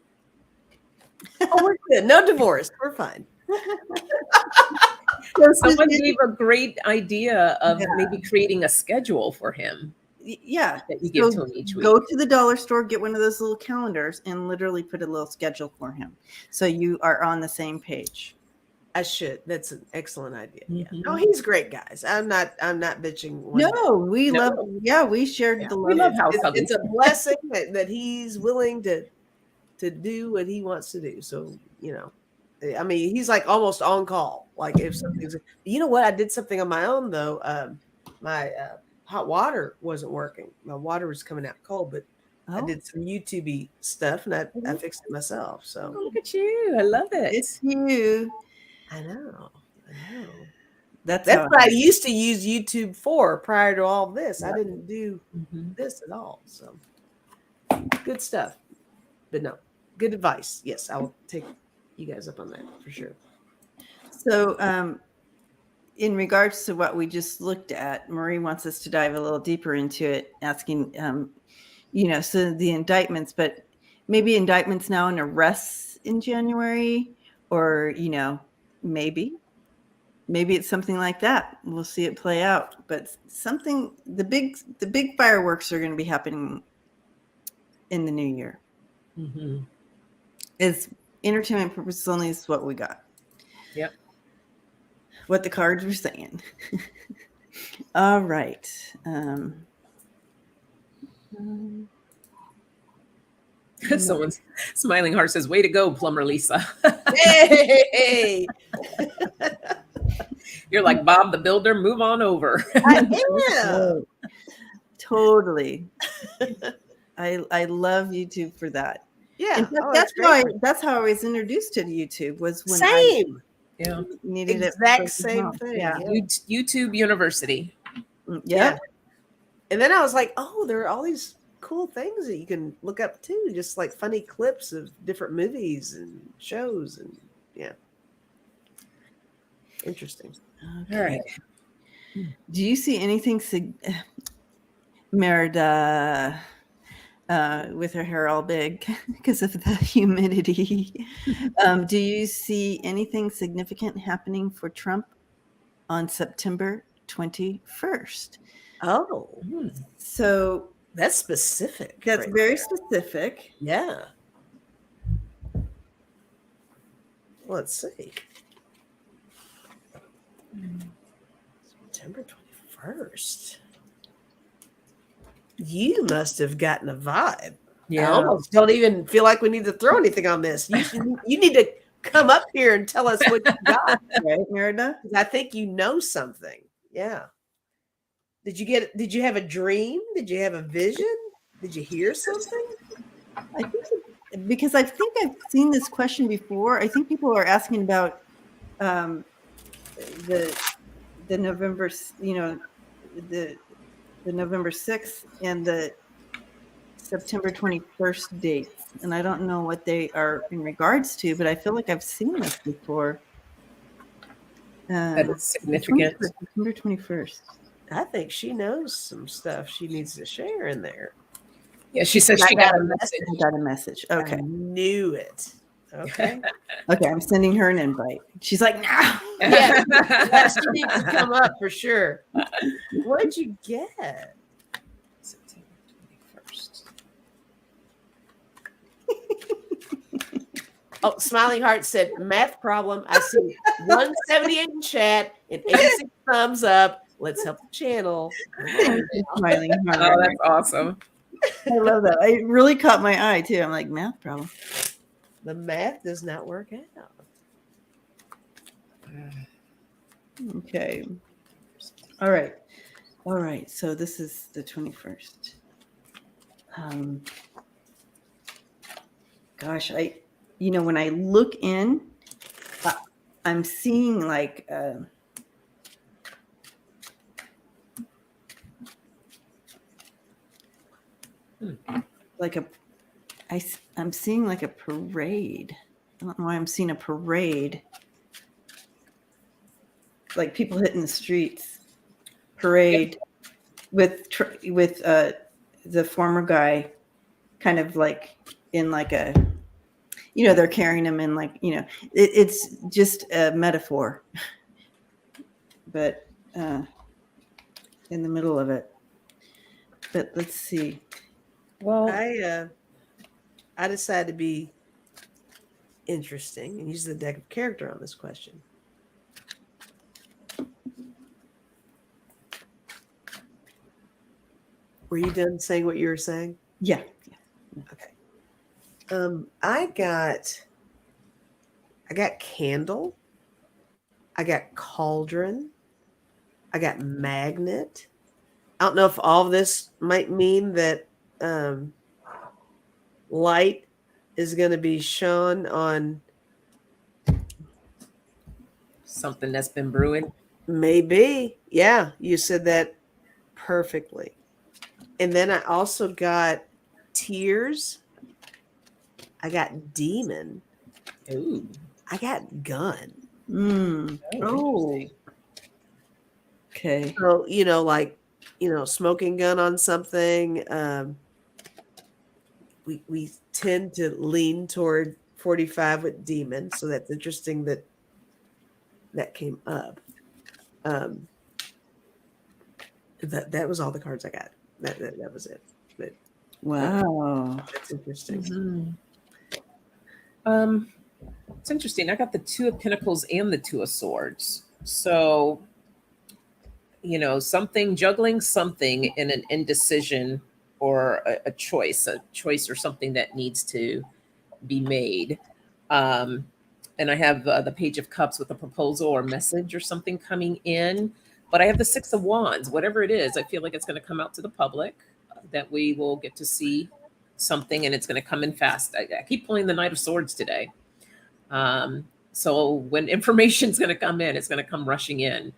Oh, we're good. No divorce. We're fine. Someone gave a great idea of maybe creating a schedule for him. Yeah. That you give to him each week. Go to the dollar store, get one of those little calendars, and literally put a little schedule for him. So you are on the same page. I should. That's an excellent idea. Yeah. No, he's great, guys. I'm not bitching. We shared the love. We love how it's a blessing that he's willing to do what he wants to do. So, I mean, he's like almost on call. Like if something's, what? I did something on my own though. My hot water wasn't working. My water was coming out cold, but I did some YouTube stuff and I fixed it myself. So look at you. I love it. It's you. I know. That's what I used to use YouTube for prior to all this. I didn't do this at all. So good stuff. But no, good advice. Yes, I will take you guys up on that for sure. So in regards to what we just looked at, Marie wants us to dive a little deeper into it, asking, so the indictments, but maybe indictments now and arrests in January, or, maybe it's something like that. We'll see it play out, but the big fireworks are going to be happening in the new year. Is entertainment purposes only is what we got. Yep. What the cards were saying. All right. Someone's smiling heart says, "Way to go, Plumber Lisa." Hey. You're like Bob the Builder. Move on over. I am. Totally. I love YouTube for that. Yeah. In fact, that's how I was introduced to YouTube. Was when same. Yeah. Needed exact same thing. Yeah. YouTube University. Yeah. And then I was like, oh, there are all these cool things that you can look up too, just like funny clips of different movies and shows, and interesting. All right. Do you see anything, Merida, with her hair all big because of the humidity? Do you see anything significant happening for Trump on September 21st? Oh, so that's specific. That's right very there. specific. Yeah. Let's see. September 21st. You must have gotten a vibe. Yeah. I almost don't even feel like we need to throw anything on this. You need to come up here and tell us what you got, right, Merida? I think you know something. Yeah. Did you have a dream? Did you have a vision? Did you hear something? I think because I think I've seen this question before. I think people are asking about the November, the November 6th and the September 21st dates, and I don't know what they are in regards to, but I feel like I've seen this before. That is significant. September 21st. I think she knows some stuff she needs to share in there. Yeah, she said she got a message. I got a message. Okay. I knew it. Okay. Okay, I'm sending her an invite. She's like, no. Yeah, she needs to come up for sure. What did you get? September 21st. Oh, Smiling Heart said, math problem. I see 178 in chat and 86 thumbs up. Let's help the channel. Smiling Heart. Oh, that's awesome. I love that. It really caught my eye too. I'm like, math problem. The math does not work out. Okay. All right. So this is the 21st. Gosh, when I look in, I'm seeing like I'm seeing like a parade. I don't know why I'm seeing a parade. Like people hitting the streets. Parade with the former guy kind of like in like a, they're carrying him in like, it's just a metaphor. But in the middle of it. But let's see. Well, I decided to be interesting and use the deck of character on this question. Were you done saying what you were saying? Yeah. Okay. I got candle. I got cauldron. I got magnet. I don't know if all of this might mean that light is going to be shone on something that's been brewing. Maybe. Yeah, you said that perfectly. And then I also got tears. I got demon. Ooh. I got gun. Oh. Okay. So, smoking gun on something. We tend to lean toward 45 with demon. So that's interesting that came up. That was all the cards I got. That was it. But, wow. That's interesting. Mm-hmm. It's interesting. I got the Two of Pentacles and the Two of Swords. So, juggling something in an indecision or a choice or something that needs to be made. And I have the Page of Cups with a proposal or message or something coming in. But I have the Six of Wands, whatever it is. I feel like it's going to come out to the public, that we will get to see something, and it's going to come in fast. I keep pulling the Knight of Swords today. So when information's going to come in, it's going to come rushing in.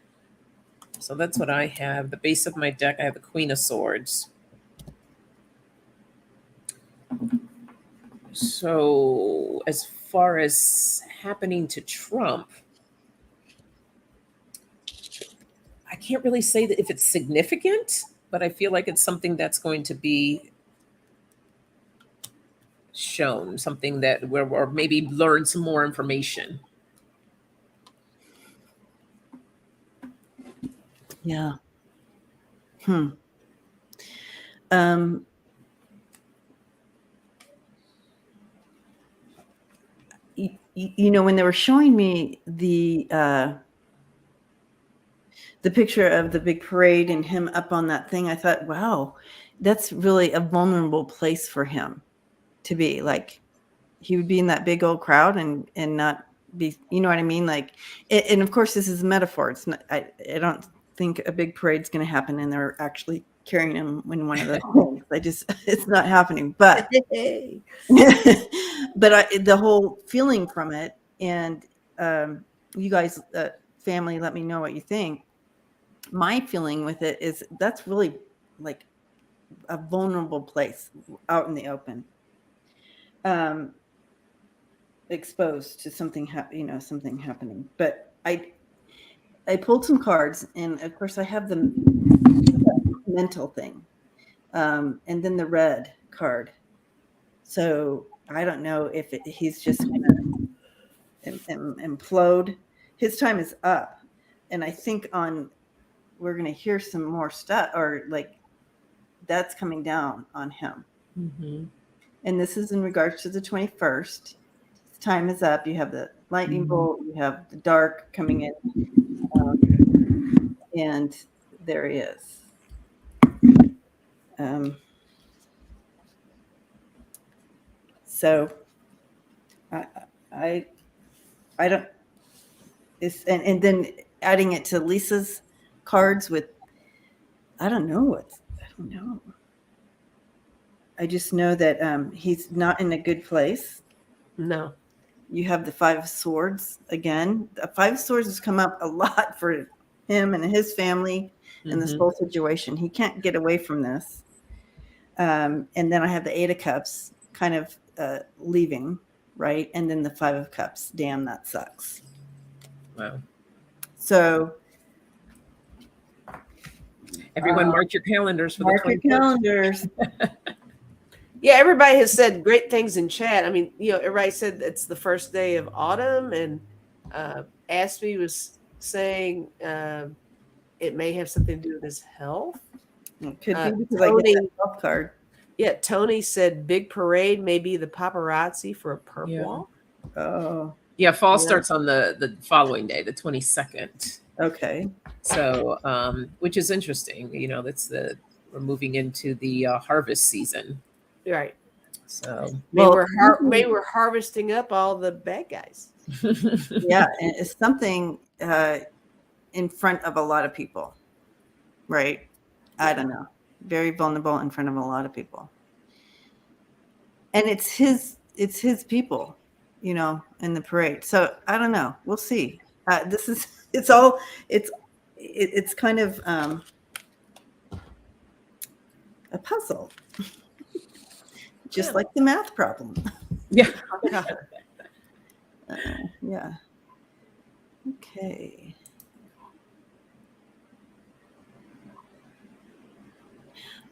So that's what I have. The base of my deck, I have the Queen of Swords. So as far as happening to Trump, I can't really say that if it's significant, but I feel like it's something that's going to be shown, something that or maybe learn some more information. Yeah. You know, when they were showing me the picture of the big parade and him up on that thing, I thought, wow, that's really a vulnerable place for him to be. Like, he would be in that big old crowd and not be, you know what I mean? Like, and of course, this is a metaphor. It's not, I don't think a big parade's going to happen and they're actually carrying him in one of the things. It's not happening. But but the whole feeling from it, and you guys, family, let me know what you think. My feeling with it is that's really like a vulnerable place out in the open, exposed to something something happening. But I pulled some cards, and of course I have the mental thing, and then the red card. So I don't know if he's just gonna implode. His time is up, and I think we're gonna hear some more stuff, or like that's coming down on him. Mm-hmm. And this is in regards to the 21st. His time is up. You have the lightning bolt. You have the dark coming in, and there he is. So I don't. It's and then adding it to Lisa's cards with, I don't know. I just know that he's not in a good place. No. You have the Five of Swords again. The Five of Swords has come up a lot for him and his family in this whole situation. He can't get away from this. And then I have the Eight of Cups kind of leaving, right? And then the Five of Cups. Damn, that sucks. Wow. So everyone mark your calendars for mark the 21st. Your calendars. Yeah, everybody has said great things in chat. I mean, everybody said it's the first day of autumn, and Aspie was saying it may have something to do with his health. It could be because Tony, I get that health card. Yeah, Tony said big parade may be the paparazzi for a perp walk. Oh. Yeah, fall starts on the following day, the 22nd. Okay. So, which is interesting. We're moving into the harvest season. Right. So maybe we're harvesting up all the bad guys. Yeah, and it's something in front of a lot of people, right? I don't know. Very vulnerable in front of a lot of people, and it's his people, in the parade. So I don't know. We'll see. It's kind of a puzzle. Just like the math problem. Yeah. Yeah. Okay.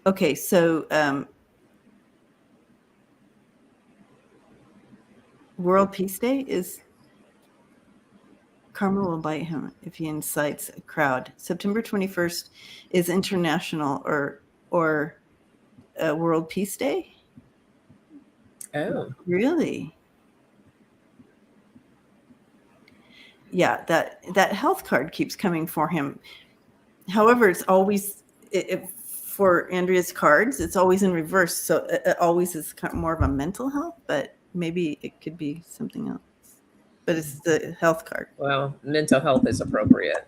Okay, so World Peace Day is karma will bite him if he incites a crowd. September 21st is International or World Peace Day. Oh, really? Yeah, that health card keeps coming for him. However, it's always for Andrea's cards, it's always in reverse. So it always is kind of more of a mental health, but maybe it could be something else. But it's the health card. Well, mental health is appropriate.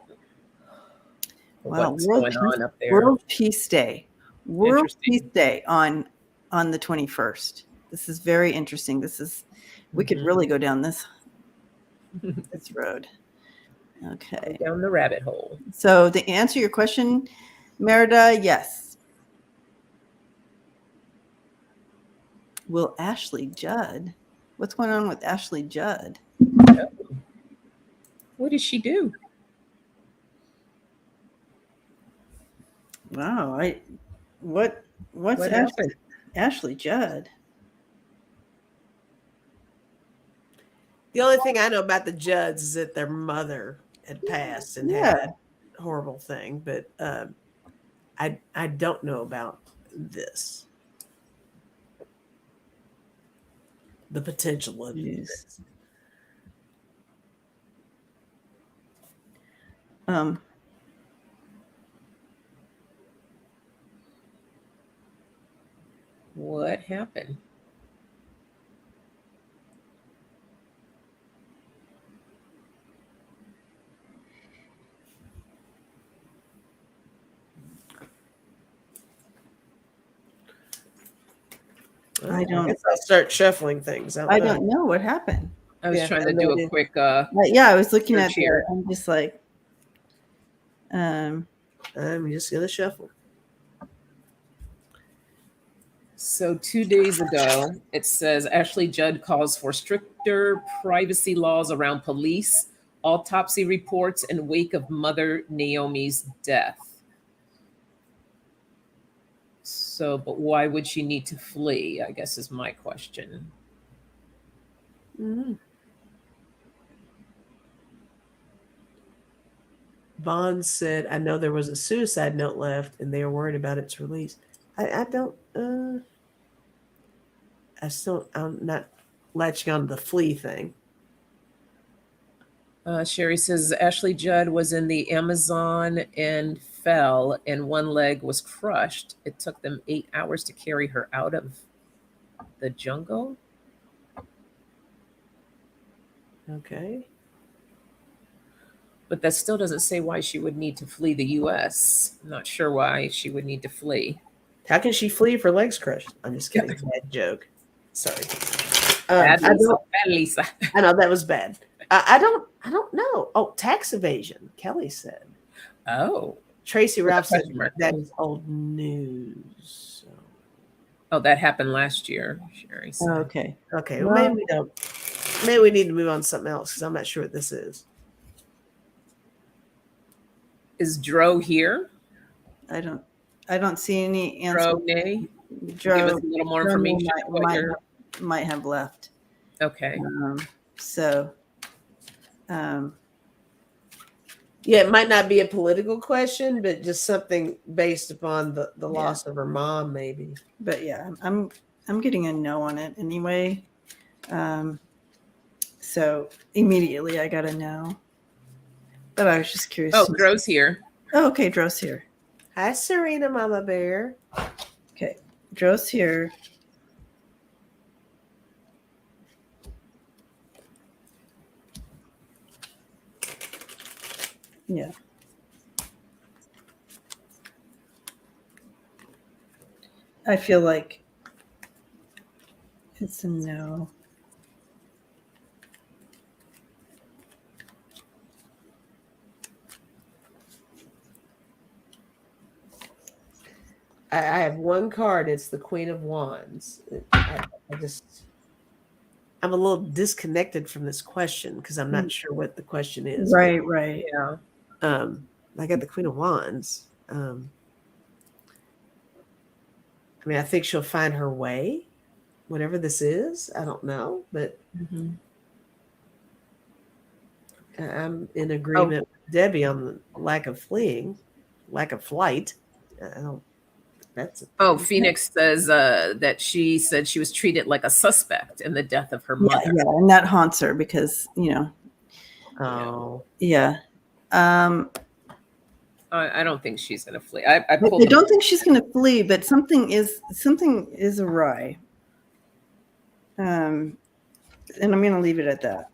Wow, what's going on up there? World Peace Day. World Peace Day on the 21st. This is very interesting. We could really go down this this road. Okay. Down the rabbit hole. So to answer your question, Merida, yes. Will Ashley Judd? What's going on with Ashley Judd? Oh. What did she do? Wow. What's What Ashley, happened? Ashley Judd? The only thing I know about the Judds is that their mother had passed and had that horrible thing, but I don't know about this. The potential of this. What happened? I don't. I'll start shuffling things. I don't know what happened. I was trying to do a quick. Yeah, I was looking at here. I'm just like, I'm just gonna shuffle. So 2 days ago, it says Ashley Judd calls for stricter privacy laws around police, autopsy reports, and wake of Mother Naomi's death. So, but why would she need to flee? I guess is my question. Mm-hmm. Vaughn said, I know there was a suicide note left and they are worried about its release. I'm not latching on to the flee thing. Sherry says Ashley Judd was in the Amazon and fell and one leg was crushed. It took them 8 hours to carry her out of the jungle. Okay. But that still doesn't say why she would need to flee the U.S. I'm not sure why she would need to flee. How can she flee if her legs crushed? I'm just kidding. Bad joke. Sorry. Bad Lisa. I know that was bad. I don't know. Oh, tax evasion. Kelly said. Oh. Tracy Ralph said that is old news. So. Oh, that happened last year. Sherry said. Okay. Okay. Well, maybe we don't. Maybe we need to move on to something else because I'm not sure what this is. Is Dro here? I don't see any answer. Dro, nay. Give us a little more information. Might have left. Okay. Yeah, it might not be a political question, but just something based upon the loss of her mom, maybe. But yeah, I'm getting a no on it anyway. So immediately I got a no. But I was just curious. Oh, Dro's here. Oh, okay, Dro's here. Hi, Serena, Mama Bear. Okay, Dro's here. Yeah. I feel like it's a no. I have one card. It's the Queen of Wands. I'm a little disconnected from this question because I'm not sure what the question is. Right. Yeah. I got the Queen of Wands. I mean, I think she'll find her way, whatever this is. I don't know, but I'm in agreement with Debbie on the lack of fleeing, lack of flight. I don't. Phoenix says that she said she was treated like a suspect in the death of her mother. Yeah, and that haunts her because, Oh. Yeah. I don't think she's going to flee. I don't think she's going to flee, but something is awry. And I'm going to leave it at that.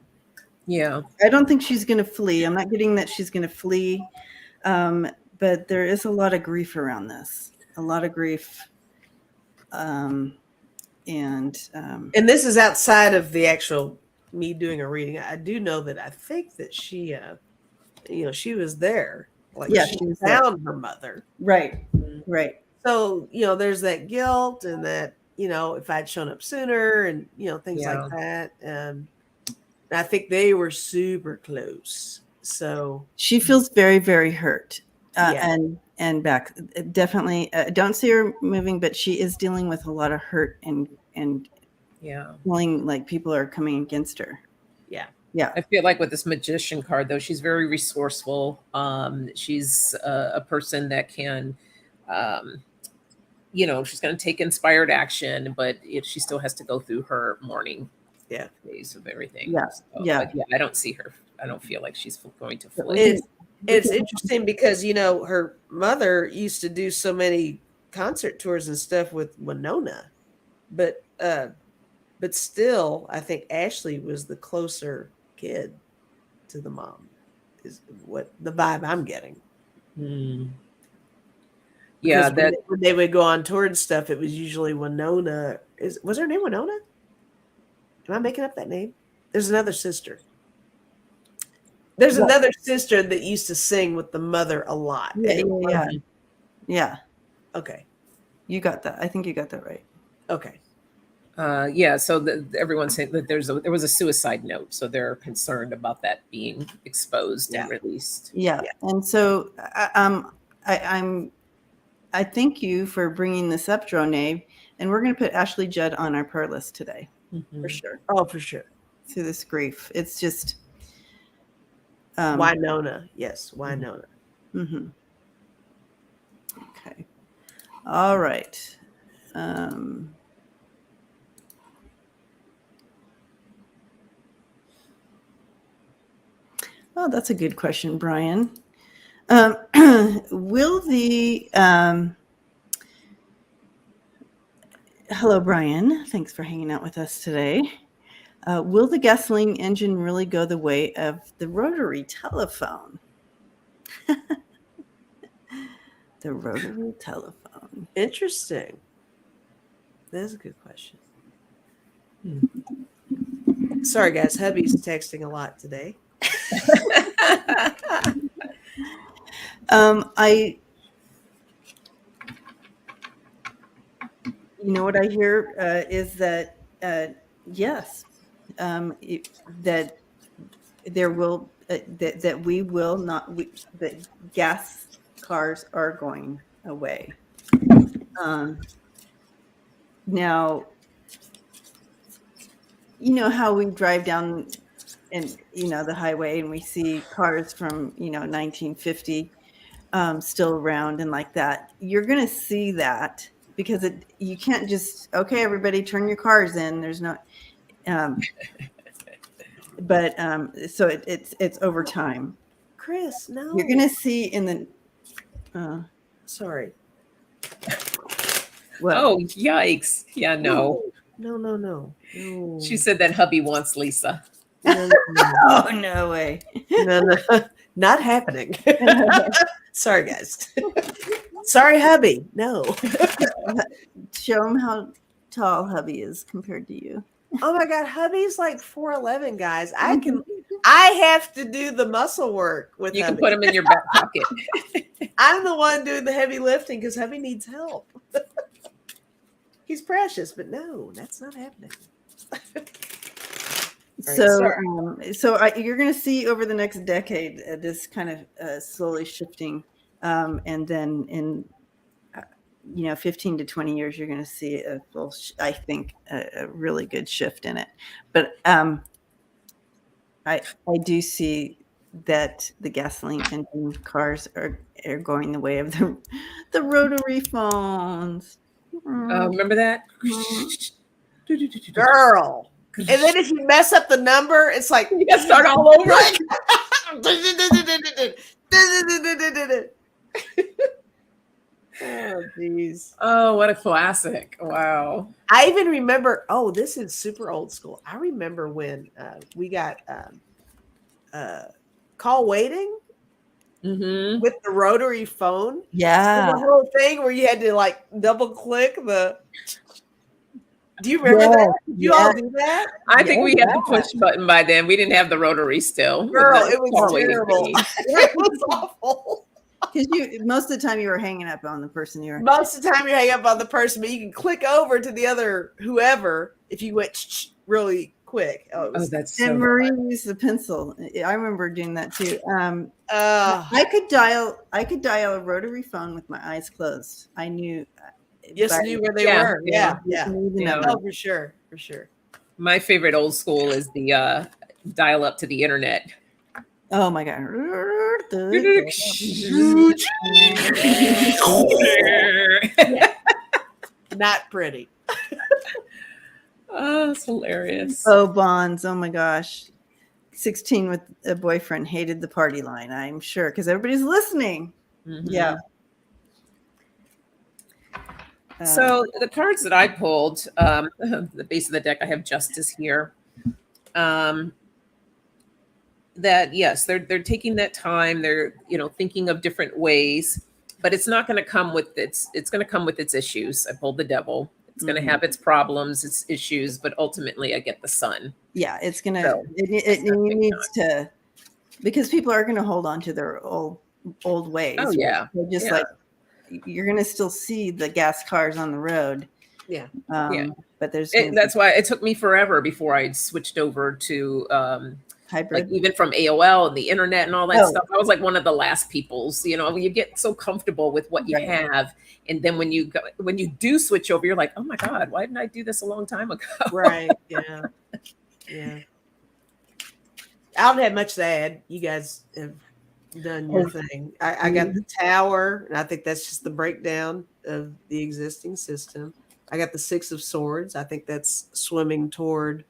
Yeah. I don't think she's going to flee. I'm not getting that she's going to flee. But there is a lot of grief around this. A lot of grief. And this is outside of the actual me doing a reading. I do know that I think that she, she was there. Like she was found her mother. Right. So, there's that guilt and that, if I'd shown up sooner and, things like that. And I think they were super close. So she feels very, very hurt. And back definitely don't see her moving, but she is dealing with a lot of hurt and feeling like people are coming against her. Yeah. I feel like with this magician card, though, she's very resourceful. She's a person that can, she's going to take inspired action, but she still has to go through her mourning phase of everything. But I don't see her. I don't feel like she's going to flee. It's interesting because, her mother used to do so many concert tours and stuff with Winona, but still, I think Ashley was the closer kid to the mom, is what the vibe I'm getting. Yeah, when they would go on tour and stuff, it was usually Winona. Was her name Winona? Am I making up that name? There's another sister. There's another sister that used to sing with the mother a lot. Yeah. Okay. You got that. I think you got that right. Okay. So everyone's saying that there was a suicide note, so they're concerned about that being exposed and released. And so I thank you for bringing this up, Rayne, and we're going to put Ashley Judd on our prayer list today, for sure. Oh, for sure. Through this grief, it's just Winona. Yes, Winona. Okay. All right. Oh, that's a good question, Brian. Will the hello, Brian. Thanks for hanging out with us today. Will the gasoline engine really go the way of the rotary telephone? The rotary telephone. Interesting. That's a good question. Sorry, guys. Hubby's texting a lot today. What I hear is that yes, that there will that we will not that gas cars are going away. Now, how we drive down and the highway and we see cars from 1950 still around and like that. You're gonna see that because you can't just everybody turn your cars in. There's no so it's over time. Chris, no. You're gonna see in the sorry. What? Oh, yikes. Yeah, no. No. She said that hubby wants Lisa. No. Oh, no way. No. Not happening. Sorry, guys. Sorry, hubby. No. Show him how tall hubby is compared to you. Oh my God, hubby's like 4'11", guys. I have to do the muscle work with you. Hubby. Can put him in your back pocket. I'm the one doing the heavy lifting because hubby needs help. He's precious, but no, that's not happening. So you're going to see over the next decade this kind of slowly shifting, and then in 15 to 20 years, you're going to see I think a really good shift in it. But I do see that the gasoline engine cars are going the way of the rotary phones. Remember that? Girl. And then if you mess up the number, it's like you gotta start all over. Oh, geez. Oh, what a classic. Wow. I even remember, this is super old school. I remember when we got call waiting with the rotary phone. Yeah. The whole thing where you had to like double click the. Do you remember that? Did you all do that? I think we had the push button by then. We didn't have the rotary still. Girl, it was terrible. It was awful. Because most of the time you were hanging up on the person you were. Most of the time you hang up on the person, but you can click over to the other whoever if you went really quick. Oh, that's so and Marie used the pencil. I remember doing that too. I could dial a rotary phone with my eyes closed. I knew. Just knew where they were. Yeah. Oh, for sure. My favorite old school is the dial up to the internet. Oh my god. Not pretty. Oh, it's hilarious. Oh, bonds. Oh my gosh. 16 with a boyfriend hated the party line, I'm sure, because everybody's listening. Mm-hmm. Yeah. So the cards that I pulled, the base of the deck, I have Justice here. That yes, they're taking that time. They're thinking of different ways, but it's not going to come with its. It's going to come with its issues. I pulled the Devil. It's going to have its problems, its issues, but ultimately I get the Sun. Yeah, it's gonna. So, it needs to, because people are going to hold on to their old ways. Oh yeah, they're just like. You're going to still see the gas cars on the road. Yeah. But that's why it took me forever before I switched over to hybrid. Like even from AOL and the internet and all that stuff. I was like one of the last peoples, you get so comfortable with what you have. And then when you do switch over, you're like, oh my God, why didn't I do this a long time ago? Right. Yeah. Yeah. I don't have much to add. You guys have done your thing. I got the Tower, and I think that's just the breakdown of the existing system. I got the Six of Swords. I think that's swimming toward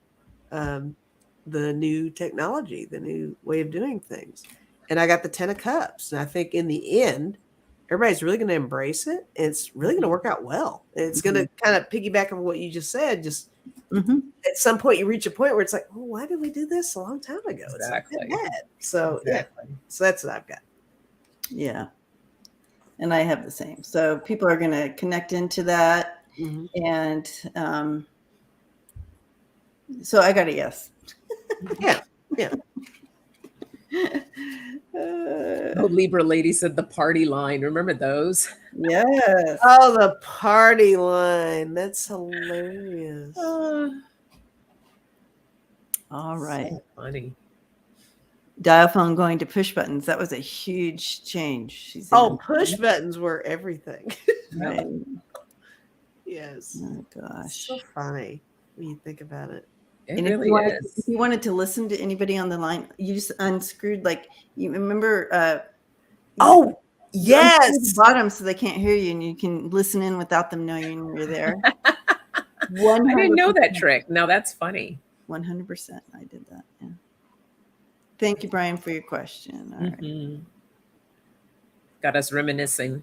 the new technology, the new way of doing things. And I got the Ten of Cups. And I think in the end, everybody's really going to embrace it. And it's really going to work out well. And it's going to kind of piggyback on what you just said. Just at some point, you reach a point where it's like, well, why did we do this a long time ago? Exactly. It's not bad. So, yeah. So that's what I've got. Yeah. And I have the same. So people are going to connect into that. And so I got a yes. Yeah. Libra lady said the party line. Remember those? Yes. Oh, the party line. That's hilarious. All right. So funny. Dial phone going to push buttons. That was a huge change. Push buttons were everything. Right. Yes. Oh gosh. So funny when you think about it. It really is. If you wanted to listen to anybody on the line, you just unscrewed, you remember yes, the bottom so they can't hear you, and you can listen in without them knowing you're there. I didn't know that trick. Now that's funny. 100%. I did that. Yeah. Thank you, Brian, for your question. All right. Got us reminiscing.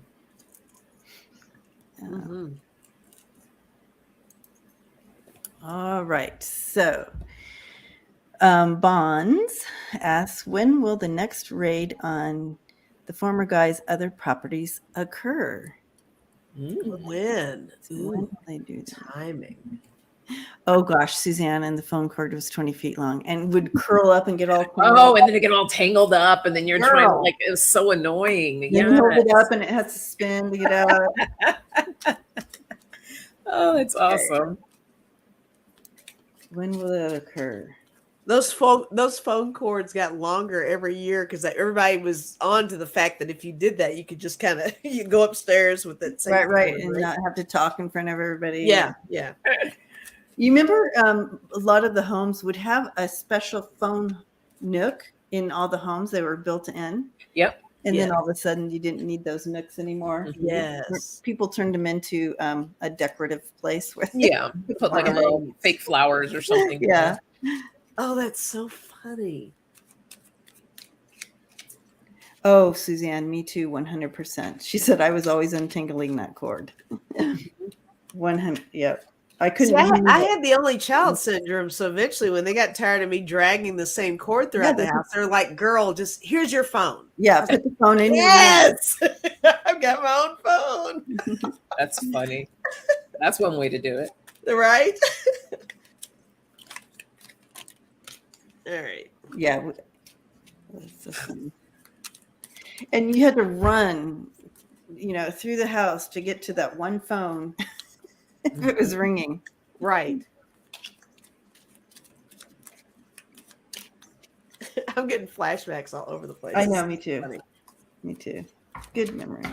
All right. So, Bonds asks, when will the next raid on the former guy's other properties occur? When? When will they do that? Timing. Oh gosh, Suzanne, and the phone cord was 20 feet long and would curl up and get all and then it get all tangled up, and then you're trying to it was so annoying. You hold it up and it has to spin to get out. Oh, it's awesome. When will it occur? Those phone cords got longer every year because everybody was on to the fact that if you did that, you could just kind of you go upstairs with it. Right, and not have to talk in front of everybody. Yeah. You remember a lot of the homes would have a special phone nook in all the homes. They were built in. Yep. And then all of a sudden you didn't need those nooks anymore. Yes. People turned them into a decorative place with put like a little fake flowers or something. Yeah. Oh, that's so funny. Oh, Suzanne, me too, 100%. She said I was always untangling that cord. 100. Yep. I couldn't. See, I had the only child syndrome, so eventually, when they got tired of me dragging the same cord throughout the house, they're like, "Girl, just here's your phone." Yeah, put the phone in. Yes, I've got my own phone. That's funny. That's one way to do it. Right? All right. Yeah. And you had to run, through the house to get to that one phone if it was ringing. Right. I'm getting flashbacks all over the place. I know, me too. Funny. Me too. Good memory.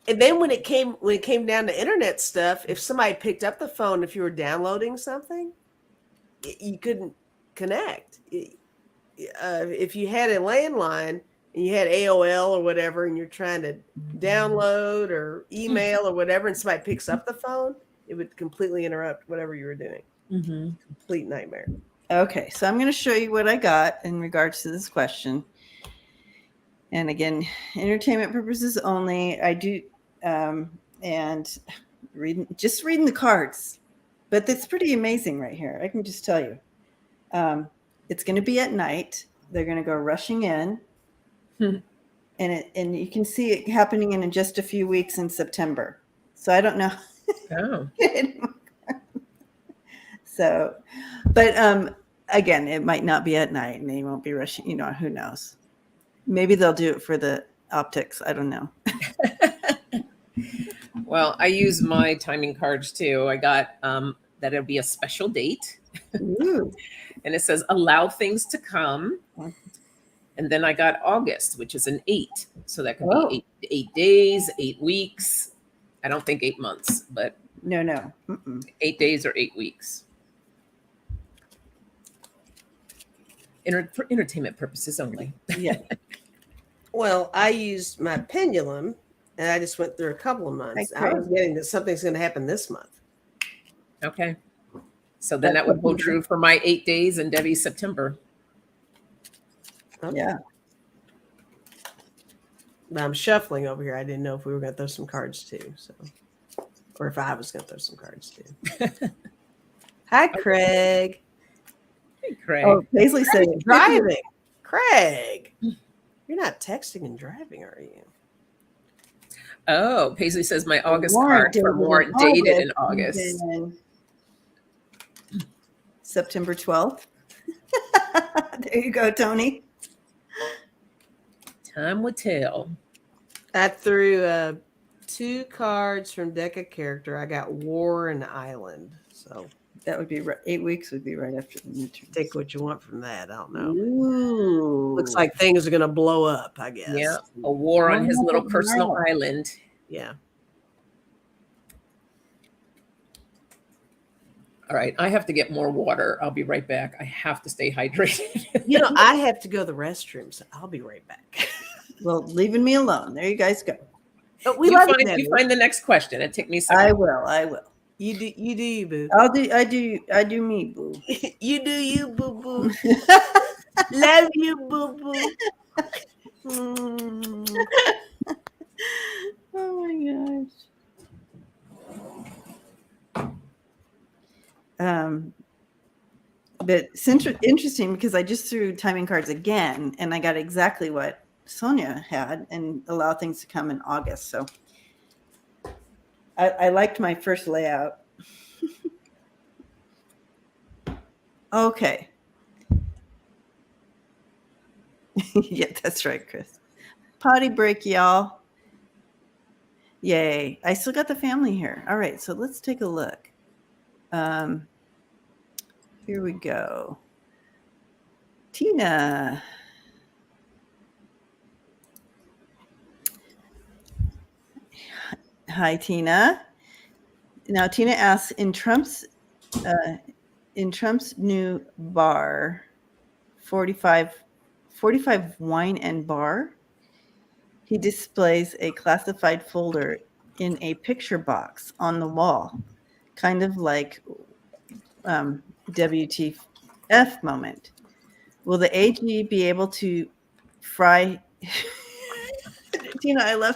And then when it came down to internet stuff, if somebody picked up the phone, if you were downloading something, you couldn't connect. If you had a landline and you had AOL or whatever, and you're trying to download or email or whatever, and somebody picks up the phone, it would completely interrupt whatever you were doing. Mm-hmm. Complete nightmare. Okay, so I'm going to show you what I got in regards to this question. And again, entertainment purposes only. I do, and just reading the cards, but it's pretty amazing right here. I can just tell you, it's going to be at night. They're going to go rushing in, and you can see it happening in just a few weeks in September. So I don't know. Oh. So, but again, it might not be at night, and they won't be rushing. Who knows? Maybe they'll do it for the optics. I don't know. Well, I use my timing cards too. I got that it'll be a special date. Ooh. And it says allow things to come. And then I got August, which is an 8. So that could be 8 days, 8 weeks. I don't think 8 months, but no. 8 days or 8 weeks. For entertainment purposes only. Yeah. Well, I used my pendulum, and I just went through a couple of months. I was getting that something's going to happen this month. Okay. So then that would hold true for my 8 days and Debbie's September. Okay. Yeah. But I'm shuffling over here. I didn't know if we were going to throw some cards too. So, or if I was going to throw some cards too. Hi, Craig. Hey, Craig. Oh, Paisley said driving. Craig, you're not texting and driving, are you? Oh, Paisley says my August card for more dated in August. September 12th. There you go, Tony. Time will tell. I threw 2 cards from deck of character. I got War and Island. So that would be 8 weeks would be right after the midterm. Take what you want from that. I don't know. Ooh. Looks like things are going to blow up, I guess. Yeah. A war on his little personal island. Yeah. All right. I have to get more water. I'll be right back. I have to stay hydrated. I have to go to the restroom, so I'll be right back. Well, leaving me alone. There you guys go. But you find the next question. It took me a second. I will. You do you, boo. I do me, boo. You do you, boo boo. Love you, boo boo. Oh my gosh. But it's interesting because I just threw timing cards again, and I got exactly what Sonja had, and allow things to come in August. So I liked my first layout. Okay. Yeah, that's right, Chris. Potty break, y'all. Yay. I still got the family here. All right, so let's take a look. Here we go. Tina. Hi, Tina. Now, Tina asks, in Trump's new bar, 45 Wine and Bar, he displays a classified folder in a picture box on the wall, kind of like WTF moment. Will the AG be able to fry? Tina, I love.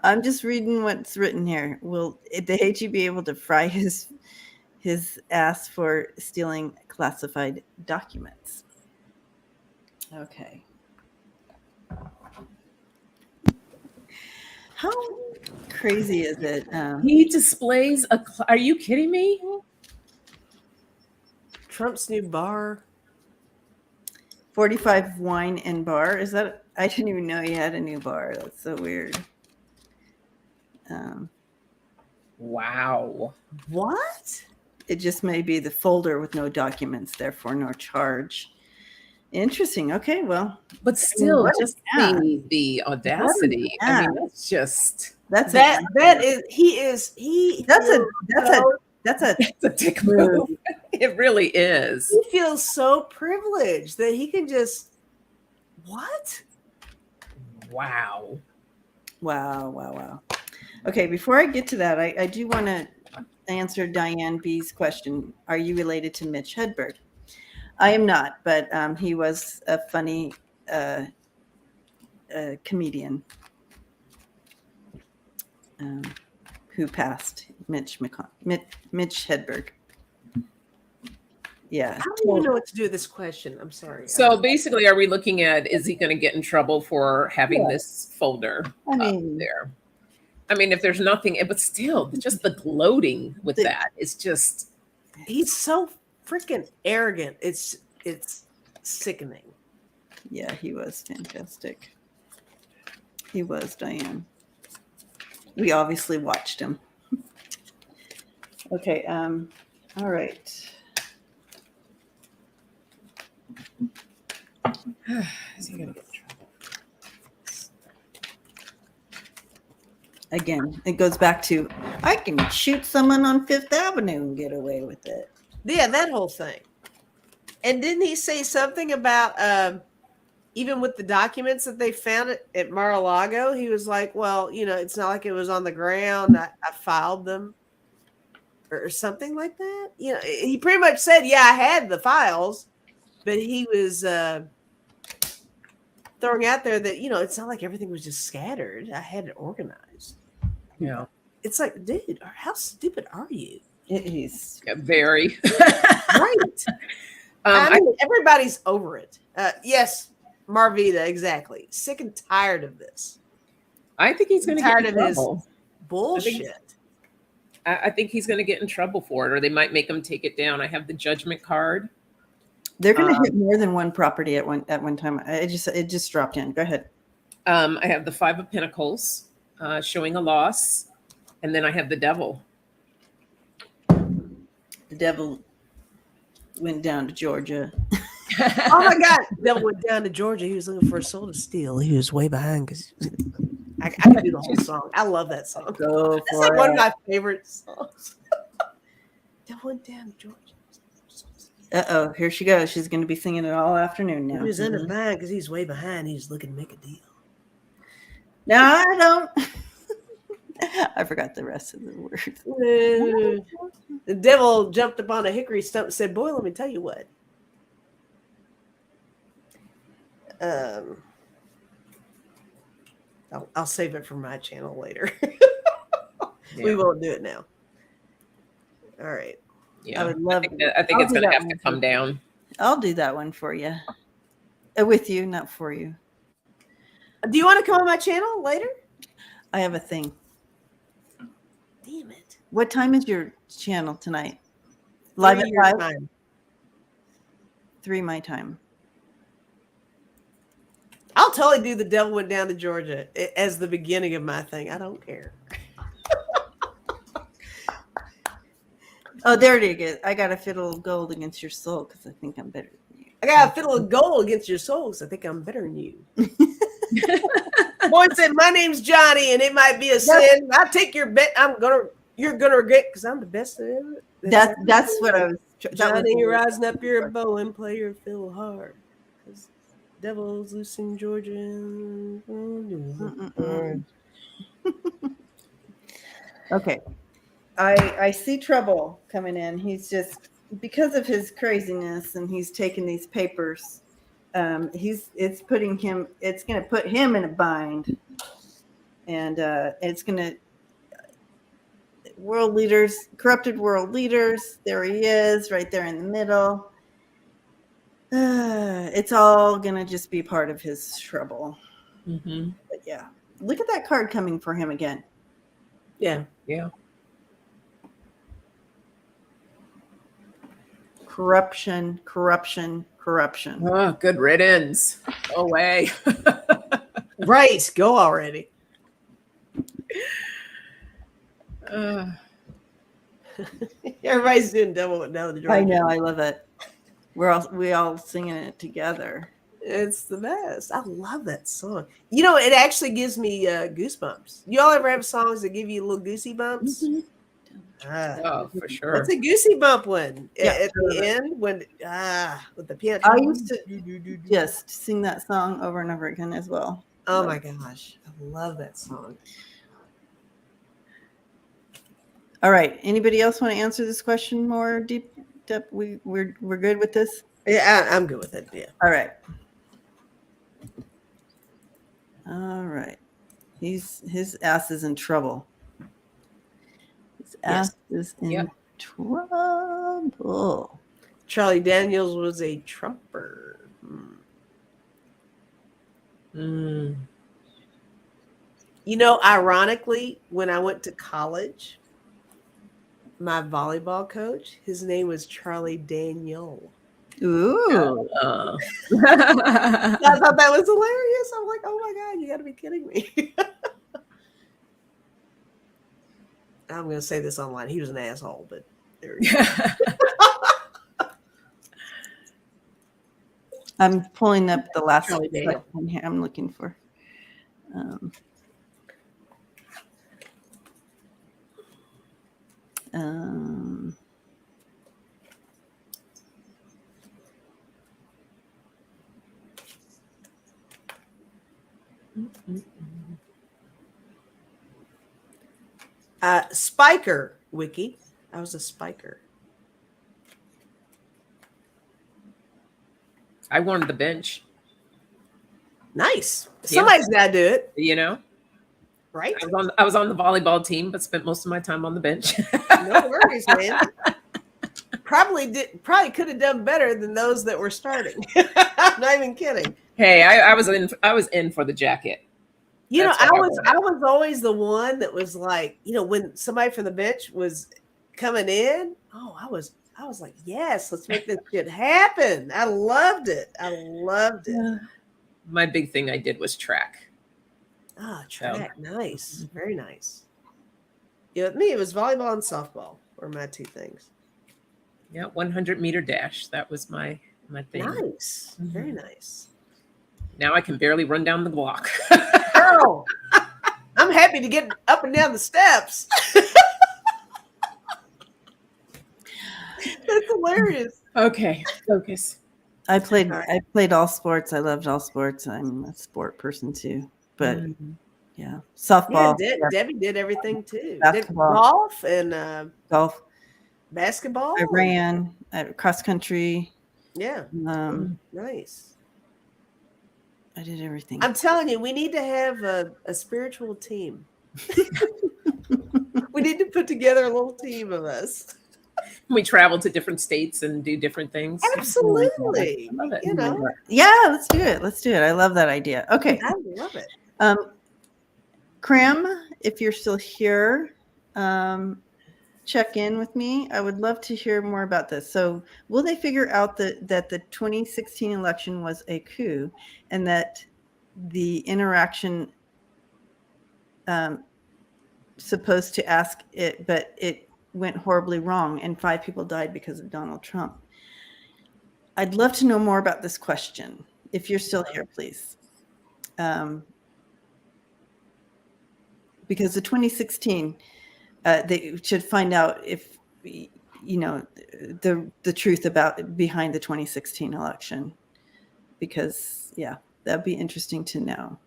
I'm just reading what's written here. Will the AG be able to fry his ass for stealing classified documents? Okay. How crazy is it? He displays a. Are you kidding me? Trump's new bar. 45 Wine and Bar. Is that? I didn't even know he had a new bar. That's so weird. Wow. What? It just may be the folder with no documents, therefore no charge. Interesting. Okay, well, But still, what just an the audacity. I mean, that's just that's that is that's a it's a dick move. It really is. He feels so privileged that he can just what? Wow. Wow. Okay, before I get to that, I do want to answer Diane B's question. Are you related to Mitch Hedberg? I am not, but he was a funny comedian who passed, Mitch Hedberg. Yeah. How do you know what to do with this question? I'm sorry. So basically, are we looking at, is he going to get in trouble for having this folder up there? I mean, if there's nothing, but still, just the gloating with that is just. He's so freaking arrogant. It's sickening. Yeah, he was fantastic. He was, Diane. We obviously watched him. Okay, all right. Is he going to get in trouble? Again, it goes back to, I can shoot someone on Fifth Avenue and get away with it. Yeah, that whole thing. And didn't he say something about even with the documents that they found at Mar-a-Lago? He was like, well, it's not like it was on the ground. I filed them or something like that. He pretty much said, yeah, I had the files, but he was throwing out there that, it's not like everything was just scattered. I had it organized. Yeah. It's like, dude, how stupid are you? He's very. Right. I mean, everybody's over it. Yes, Marvita, exactly. Sick and tired of this. I think he's going to get in trouble. His bullshit. I think he's going to get in trouble for it, or they might make him take it down. I have the judgment card. They're going to hit more than one property at one time. It just dropped in. Go ahead. I have the Five of Pentacles showing a loss, and then I have the Devil. The Devil went down to Georgia. Oh my God! The Devil went down to Georgia. He was looking for a soul to steal. He was way behind because I can do the whole song. I love that song. That's like one of my favorite songs. Devil went down to Georgia. Uh-oh, here she goes. She's going to be singing it all afternoon now. He was in the band because he's way behind. He's looking to make a deal. No, I don't. I forgot the rest of the words. The devil jumped upon a hickory stump and said, boy, let me tell you what. I'll save it for my channel later. Yeah. We won't do it now. All right. Yeah, I think it's going to have to come down. I'll do that one for you. With you, not for you. Do you want to come on my channel later? I have a thing. Damn it. What time is your channel tonight? Live at 5? 3 my time. I'll totally do the Devil Went Down to Georgia as the beginning of my thing. I don't care. Oh, there it is. I got a fiddle of gold against your soul because I think I'm better than you. I got a fiddle of gold against your soul because I think I'm better than you. Boy said, my name's Johnny, and it might be a sin. I'll take your bet. You're gonna regret because I'm the best ever. That's what I was. Johnny, you're rising up your bow and play your fiddle hard. Devil's loose in Georgia. Okay. I see trouble coming in. He's just, because of his craziness, and he's taking these papers. It's going to put him in a bind, and it's going to corrupted world leaders. There he is, right there in the middle. It's all going to just be part of his trouble. Mm-hmm. But yeah, look at that card coming for him again. Yeah. Yeah. Corruption, corruption, corruption. Oh, good riddance. Go away. Right. Go already. Everybody's doing double with now the drum. I know, I love it. We all singing it together. It's the best. I love that song. You know, it actually gives me goosebumps. You all ever have songs that give you little goosey bumps? Mhm. Oh, for sure. What's a goosey bump one? Yeah, At the end when with the piano. I used to just sing that song over and over again as well. Oh my gosh. I love that song. All right. Anybody else want to answer this question more deep? We're good with this? Yeah, I'm good with it. Yeah. All right. All right. His ass is in trouble. His ass is in trouble. Charlie Daniels was a trumper. Mm. You know, ironically, when I went to college, my volleyball coach, his name was Charlie Daniel. Ooh. I thought that was hilarious. I'm like, oh my God, you got to be kidding me. I'm going to say this online. He was an asshole, but there we go. I'm pulling up the last Charlie Daniel. question here I'm looking for. Spiker wiki. I was a spiker. I warmed the bench. Nice. Somebody's got to do it. You know? Right? I was on the volleyball team, but spent most of my time on the bench. No worries, man. Probably could have done better than those that were starting. I'm not even kidding. Hey, I was in for the jacket. You That's know, what I was always the one that was like, you know, when somebody from the bench was coming in, I was like, yes, let's make this shit happen. I loved it. My big thing I did was track. Track. Nice. Very nice. Yeah, with me, it was volleyball and softball were my two things. Yeah, 100-meter dash. That was my thing. Nice. Very nice. Now I can barely run down the block. Girl, I'm happy to get up and down the steps. That's hilarious. Okay, focus. I played all sports. I loved all sports. I'm a sport person too. But yeah, softball. Yeah, Debbie did everything too. Basketball. Golf and golf. Basketball. I ran cross country. Yeah. Nice. I did everything. I'm telling you, we need to have a spiritual team. We need to put together a little team of us. We travel to different states and do different things. Absolutely. I love it. You know. Yeah, let's do it. I love that idea. Okay. I love it. Cram, if you're still here, check in with me. I would love to hear more about this. So will they figure out that the 2016 election was a coup and that the interaction supposed to ask it, but it went horribly wrong and 5 people died because of Donald Trump? I'd love to know more about this question. If you're still here, please. Because the 2016, they should find out if, you know, the truth behind the 2016 election, because that'd be interesting to know.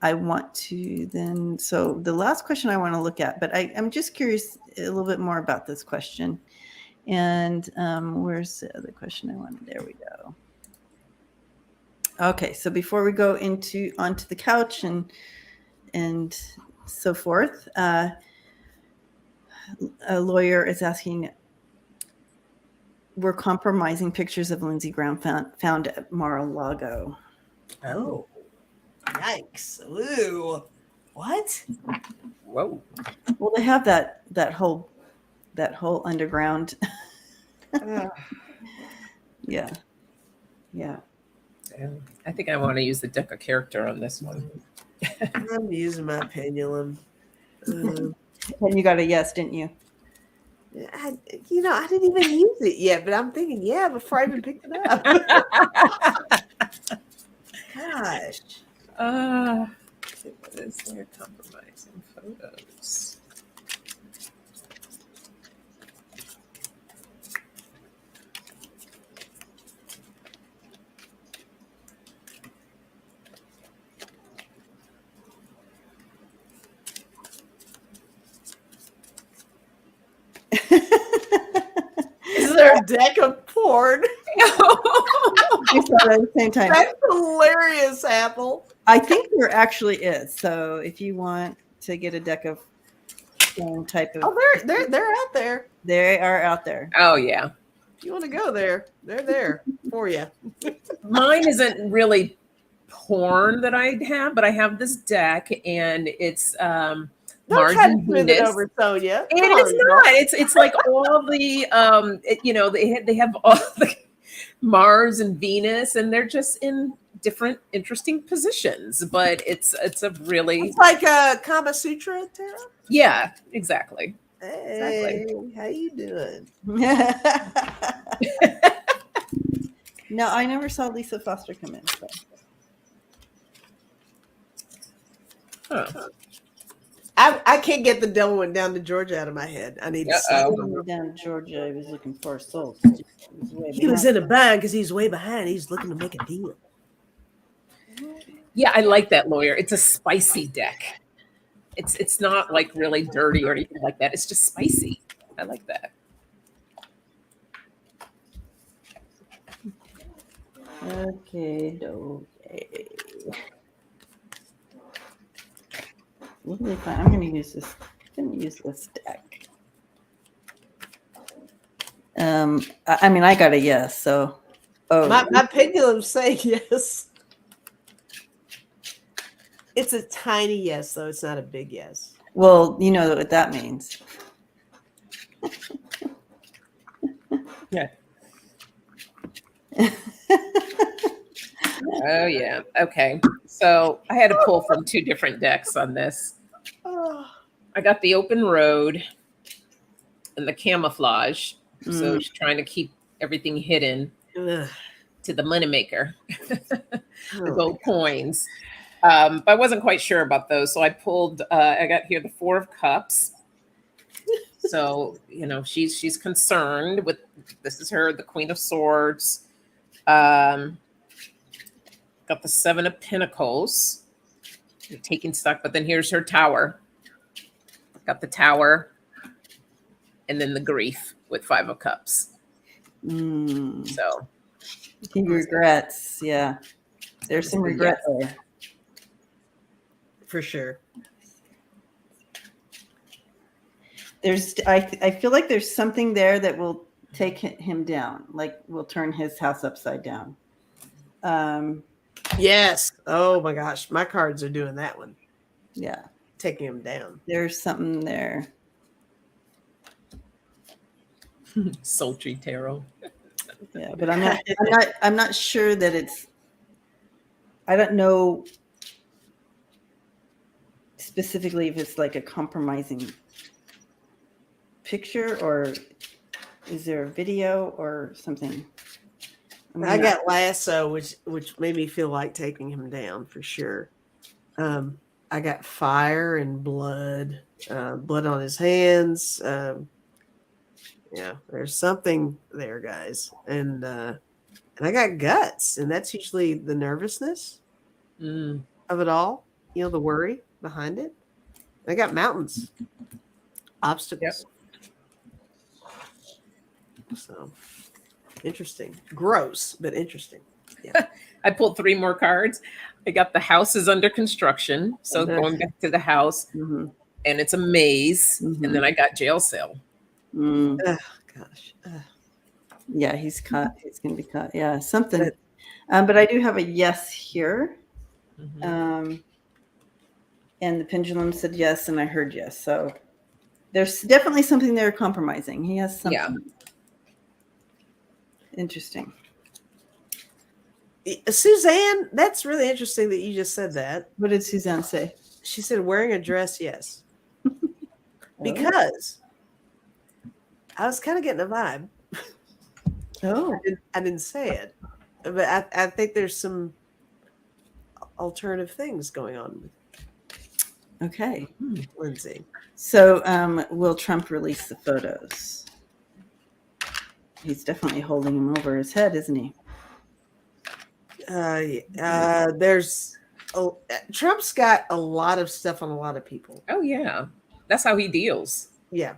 I want to then, so the last question I want to look at, but I'm just curious a little bit more about this question. And where's the other question I wanted? There we go. Okay, so before we go onto the couch and so forth, a lawyer is asking, were compromising pictures of Lindsey Graham found at Mar-a-Lago? Oh, yikes. Ooh. What? Whoa. Well, they have that whole underground. Yeah. I think I want to use the deck of character on this one. I'm using my pendulum. And you got a yes, didn't you? I didn't even use it yet, but I'm thinking, before I even picked it up. Gosh. What is their compromising photos? Is there a deck of porn? I saw it at the same time. That's hilarious, Apple. I think there actually is. So if you want to get a deck of some type of, they're out there. they are out there. Oh yeah. If you want to go there, they're there for you. Mine isn't really porn that I have, but I have this deck, and it's Don't Mars try to and smooth it Venus. over, Sonja. And it's not. It's like all the they have all the Mars and Venus, and they're just in different interesting positions. But it's a really It's like a Kama Sutra tarot. yeah, exactly. Hey, how you doing? No, I never saw Lisa Foster come in. So. Huh. I can't get the devil went down to Georgia out of my head. I need to Uh-oh. see. Down in Georgia, I was looking for a soul. He was in a bind because he's way behind. He's looking to make a deal. Yeah, I like that, lawyer. It's a spicy deck. It's not like really dirty or anything like that. It's just spicy. I like that. Okay. What do they find? I'm going to use this. I'm going to use this deck. I mean, I got a yes. So, My pendulum's saying yes. It's a tiny yes, though. It's not a big yes. Well, you know what that means. Yeah. Oh yeah. Okay. So I had to pull from two different decks on this. I got the open road and the camouflage. So she's trying to keep everything hidden to the moneymaker. The gold coins. But I wasn't quite sure about those. So I pulled, I got here the Four of Cups. So, she's concerned with, this is her, the Queen of Swords. Got the Seven of Pentacles. You're taking stock, but then here's her Tower. Got the Tower. And then the grief with Five of Cups. So. He regrets. Yeah. There's some regret there. For sure. I feel like there's something there that will take him down, like will turn his house upside down. Yes. Oh my gosh. My cards are doing that one. Yeah. Taking him down. There's something there. Sultry tarot. Yeah, but I'm not sure that it's, I don't know specifically if it's like a compromising picture or is there a video or something? I got lasso, which made me feel like taking him down for sure. I got fire and blood, blood on his hands. Yeah, there's something there, guys, and I got guts, and that's usually the nervousness of it all. The worry behind it. I got mountains, obstacles. Yep. So interesting, gross, but interesting. Yeah. I pulled three more cards. I got the house is under construction, so going back to the house, and it's a maze, and then I got jail cell. Oh, gosh. Yeah, he's caught. He's gonna be caught. Yeah, something. But I do have a yes here. And the pendulum said yes, and I heard yes. So there's definitely something there compromising. He has something. Yeah. Interesting. Suzanne, that's really interesting that you just said that. What did Suzanne say? She said wearing a dress, yes. Because I was kind of getting a vibe. Oh. I didn't say it. But I think there's some alternative things going on with Okay. Lindsay. So will Trump release the photos? He's definitely holding him over his head, isn't he? Trump's got a lot of stuff on a lot of people. Oh yeah, that's how he deals. Yeah,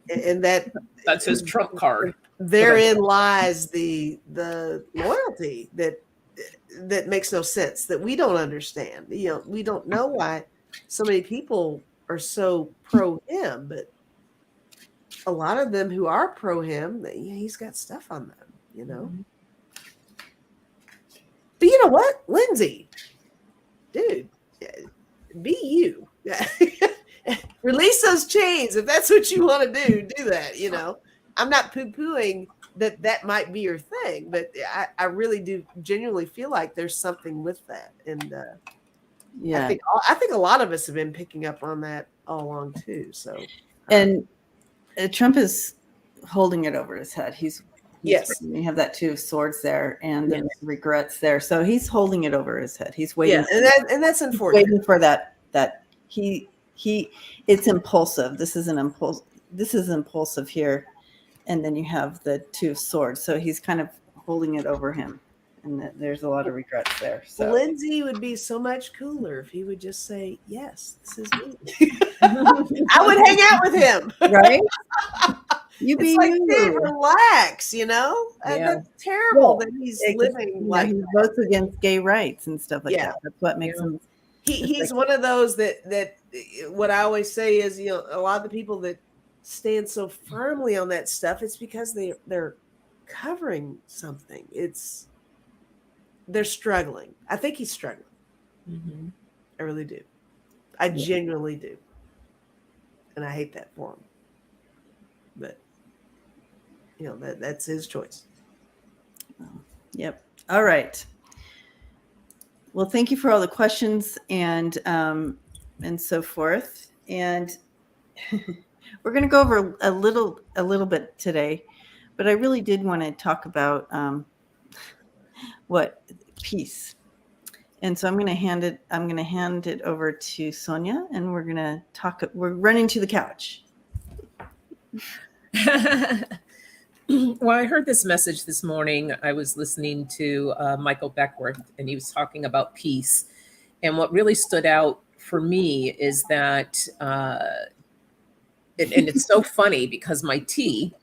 and that's his trump card. Therein lies the loyalty that makes no sense, that we don't understand. You know, we don't know why so many people are so pro him, but a lot of them who are pro him, he's got stuff on them, you know. Mm-hmm. But you know what, Lindsay, dude, be you. Release those chains if that's what you want to do. Do that. You know, I'm not poo-pooing that might be your thing, but I really do genuinely feel like there's something with that, and yeah, I think a lot of us have been picking up on that all along too. So, and Trump is holding it over his head. He's yes. You have that 2 of swords there, and the regrets there. So he's holding it over his head. He's waiting. Yeah, and that's unfortunate. Waiting for that he. It's impulsive. This is impulsive here, and then you have the 2 of swords. So he's kind of holding it over him, and there's a lot of regrets there. So Lindsay would be so much cooler if he would just say, "Yes, this is me." I would hang out with him, right? You it's like, dude, relax, you know? Yeah. That's terrible that he's living like he votes against gay rights and stuff like that. That's what makes him. He's one of those that what I always say is, you know, a lot of the people that stand so firmly on that stuff, it's because they're covering something. They're struggling. I think he's struggling. Mm-hmm. I really do. I genuinely do. And I hate that for him. But you know, that's his choice. Yep. All right. Well, thank you for all the questions and so forth. And we're going to go over a little bit today, but I really did want to talk about what peace. And so I'm going to hand it over to Sonja, and we're running to the couch. Well, I heard this message this morning. I was listening to Michael Beckworth, and he was talking about peace. And what really stood out for me is that, and it's so funny because my tea,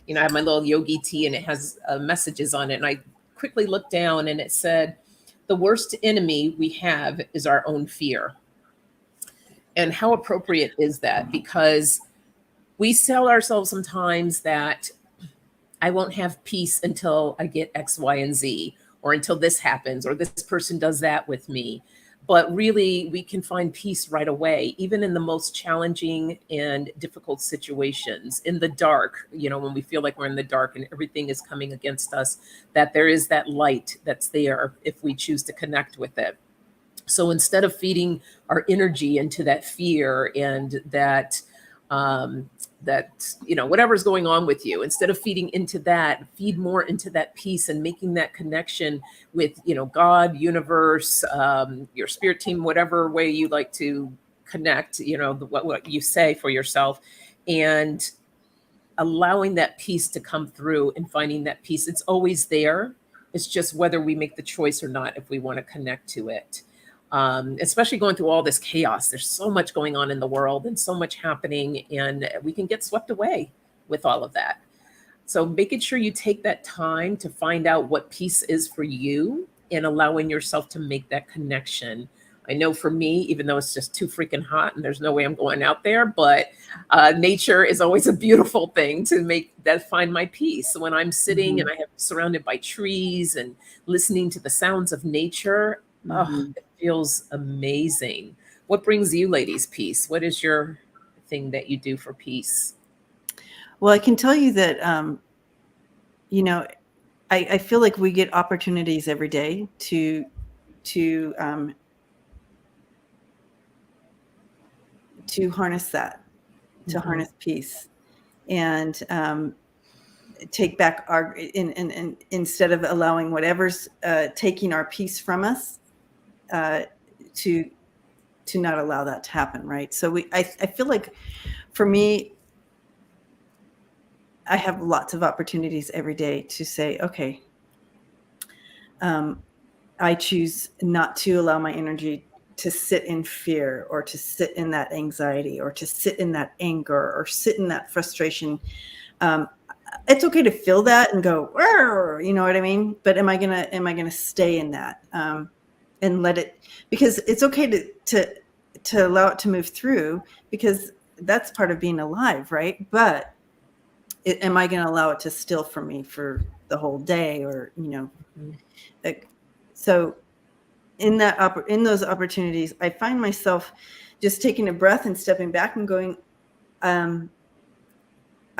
you know, I have my little yogi tea, and it has messages on it. And I quickly looked down, and it said, "The worst enemy we have is our own fear." And how appropriate is that? Because we tell ourselves sometimes that I won't have peace until I get X, Y, and Z, or until this happens, or this person does that with me. But really, we can find peace right away, even in the most challenging and difficult situations. In the dark, you know, when we feel like we're in the dark and everything is coming against us, that there is that light that's there if we choose to connect with it. So instead of feeding our energy into that fear and that you know, whatever's going on with you, instead of feeding into that, feed more into that peace and making that connection with, you know, God, universe, your spirit team, whatever way you like to connect, you know, what you say for yourself, and allowing that peace to come through and finding that peace. It's always there. It's just whether we make the choice or not if we want to connect to it. Especially going through all this chaos. There's so much going on in the world and so much happening, and we can get swept away with all of that. So making sure you take that time to find out what peace is for you and allowing yourself to make that connection. I know for me, even though it's just too freaking hot and there's no way I'm going out there, but nature is always a beautiful thing to find my peace. So when I'm sitting and I have surrounded by trees and listening to the sounds of nature, it feels amazing. What brings you ladies peace? What is your thing that you do for peace? Well, I can tell you that, I feel like we get opportunities every day to harness that, to harness peace, and take back our, and instead of allowing whatever's taking our peace from us, to not allow that to happen, right? So I feel like for me, I have lots of opportunities every day to say, okay, I choose not to allow my energy to sit in fear, or to sit in that anxiety, or to sit in that anger, or sit in that frustration. It's okay to feel that and go, you know what I mean? But am I gonna stay in that, and let it, because it's okay to allow it to move through, because that's part of being alive, right? But am I going to allow it to still for me for the whole day, or so in those opportunities, I find myself just taking a breath and stepping back and going, I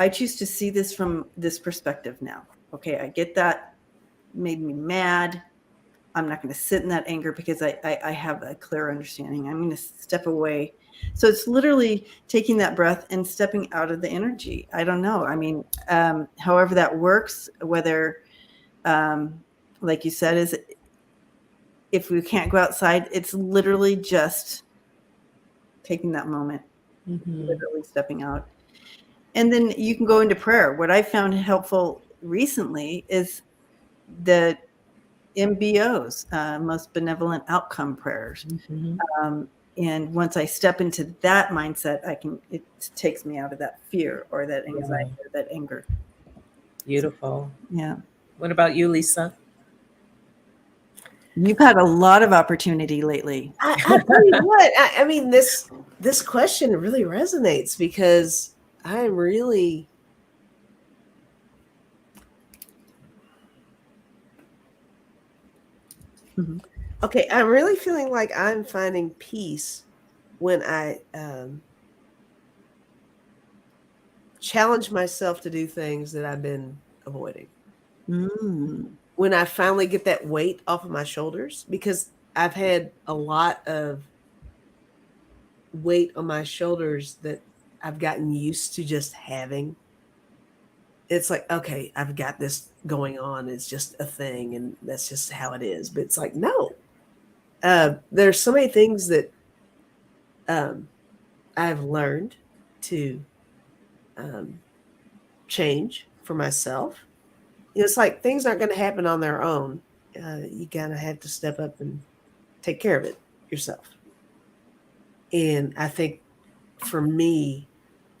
choose to see this from this perspective now. Okay, I get that made me mad. I'm not going to sit in that anger, because I have a clear understanding. I'm going to step away. So it's literally taking that breath and stepping out of the energy. I don't know. I mean, however that works, whether, like you said, is if we can't go outside, it's literally just taking that moment, literally stepping out. And then you can go into prayer. What I found helpful recently is the MBOs, most benevolent outcome prayers. And once I step into that mindset, it takes me out of that fear, or that anxiety, or that anger. Beautiful. Yeah. What about you, Lisa? You've had a lot of opportunity lately. I tell you what, I mean, this question really resonates, because I'm really, okay, I'm really feeling like I'm finding peace when I challenge myself to do things that I've been avoiding. When I finally get that weight off of my shoulders, because I've had a lot of weight on my shoulders that I've gotten used to just having. It's like, okay, I've got this going on. It's just a thing, and that's just how it is. But it's like, no. There's so many things that I've learned to change for myself. It's like things aren't going to happen on their own. You kind of have to step up and take care of it yourself. And I think for me,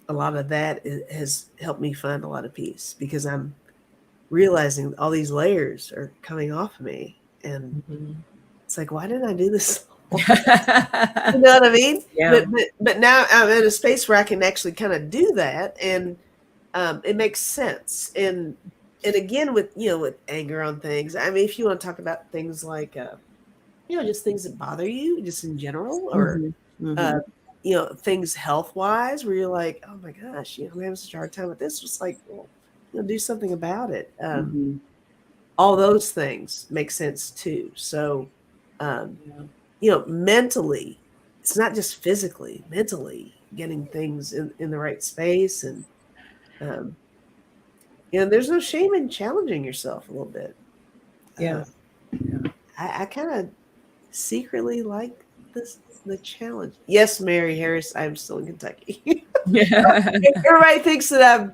a lot of that has helped me find a lot of peace, because I'm realizing all these layers are coming off of me. And it's like, why didn't I do this? You know what I mean? Yeah. But now I'm in a space where I can actually kind of do that, and it makes sense. And again, with anger on things, I mean, if you want to talk about things like just things that bother you just in general, or things health wise, where you're like, oh my gosh, I'm having such a hard time with this. Just like, well, do something about it. All those things make sense too. So, mentally, it's not just physically, mentally getting things in the right space. And, there's no shame in challenging yourself a little bit. I kind of secretly like the challenge. Yes, Mary Harris, I'm still in Kentucky. Everybody thinks that I've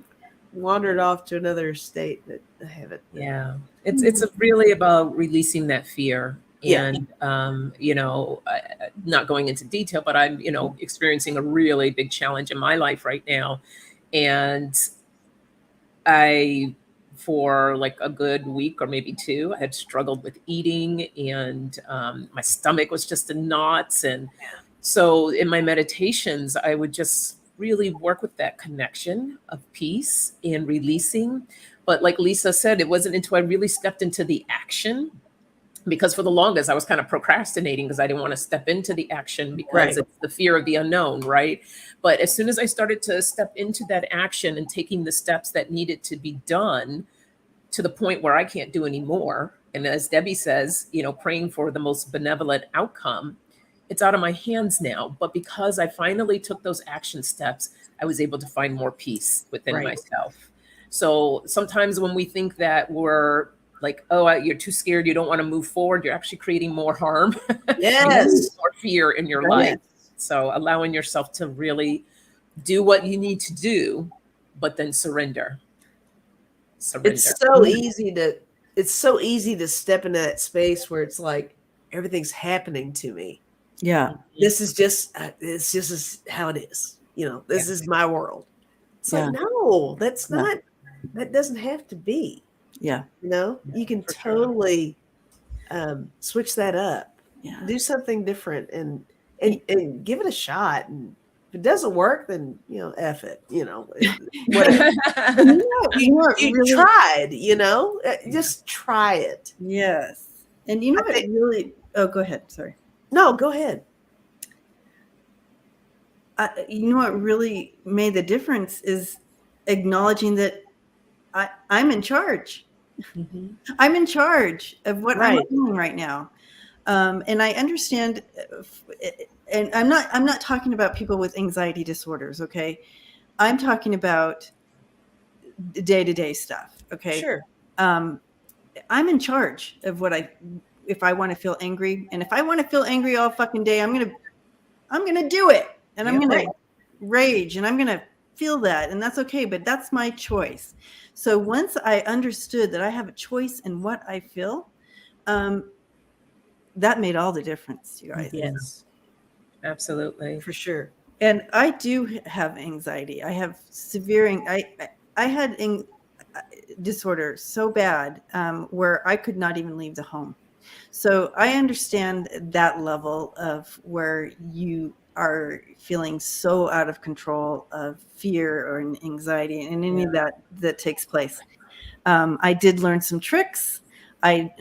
wandered off to another state, that I haven't. Yeah, it's really about releasing that fear. And not going into detail, but I'm experiencing a really big challenge in my life right now, and I, for like a good week or maybe two, I had struggled with eating, and my stomach was just in knots. And so in my meditations, I would just really work with that connection of peace and releasing. But like Lisa said, it wasn't until I really stepped into the action because for the longest I was kind of procrastinating because I didn't want to step into the action because it's the fear of the unknown, right? But as soon as I started to step into that action and taking the steps that needed to be done to the point where I can't do anymore, and as Debbie says, praying for the most benevolent outcome, it's out of my hands now. But because I finally took those action steps, I was able to find more peace within myself. So sometimes when we think that we're like, oh, you're too scared, you don't want to move forward, you're actually creating more harm, more fear in your life. So allowing yourself to really do what you need to do, but then surrender. It's so easy to step into that space where it's like everything's happening to me. Yeah. This is just how it is. This is my world. It's like, no, that's not, that doesn't have to be. Yeah. You can totally switch that up. Yeah. Do something different and give it a shot. And if it doesn't work, then F it. Whatever. You tried. Just try it. Yes. And really. Oh, go ahead. Sorry. No, go ahead. What really made the difference is acknowledging that I'm in charge. Mm-hmm. I'm in charge of what I'm doing right now. And I understand, and I'm not talking about people with anxiety disorders. Okay. I'm talking about day-to-day stuff. Okay. Sure. I'm in charge of if I want to feel angry, and if I want to feel angry all fucking day, I'm going to do it, and I'm going to rage, and I'm going to feel that, and that's okay, but that's my choice. So once I understood that I have a choice in what I feel, that made all the difference, you guys. Yes, absolutely. For sure. And I do have anxiety. I have severe, I had disorder so bad where I could not even leave the home. So I understand that level of where you are feeling so out of control of fear or anxiety and any of that takes place. I did learn some tricks. It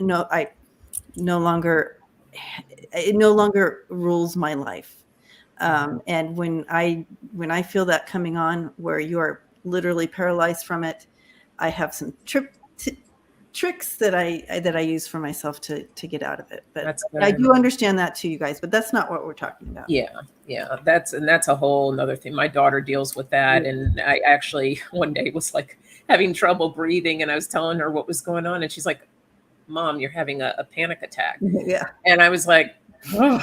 no longer rules my life. And when I feel that coming on where you are literally paralyzed from it, I have some tricks that I use for myself to get out of it. But I do understand that too, you guys, but that's not what we're talking about. Yeah. That's a whole nother thing. My daughter deals with that. And I actually one day was like having trouble breathing, and I was telling her what was going on, and she's like, Mom, you're having a panic attack. Yeah. And I was like, oh,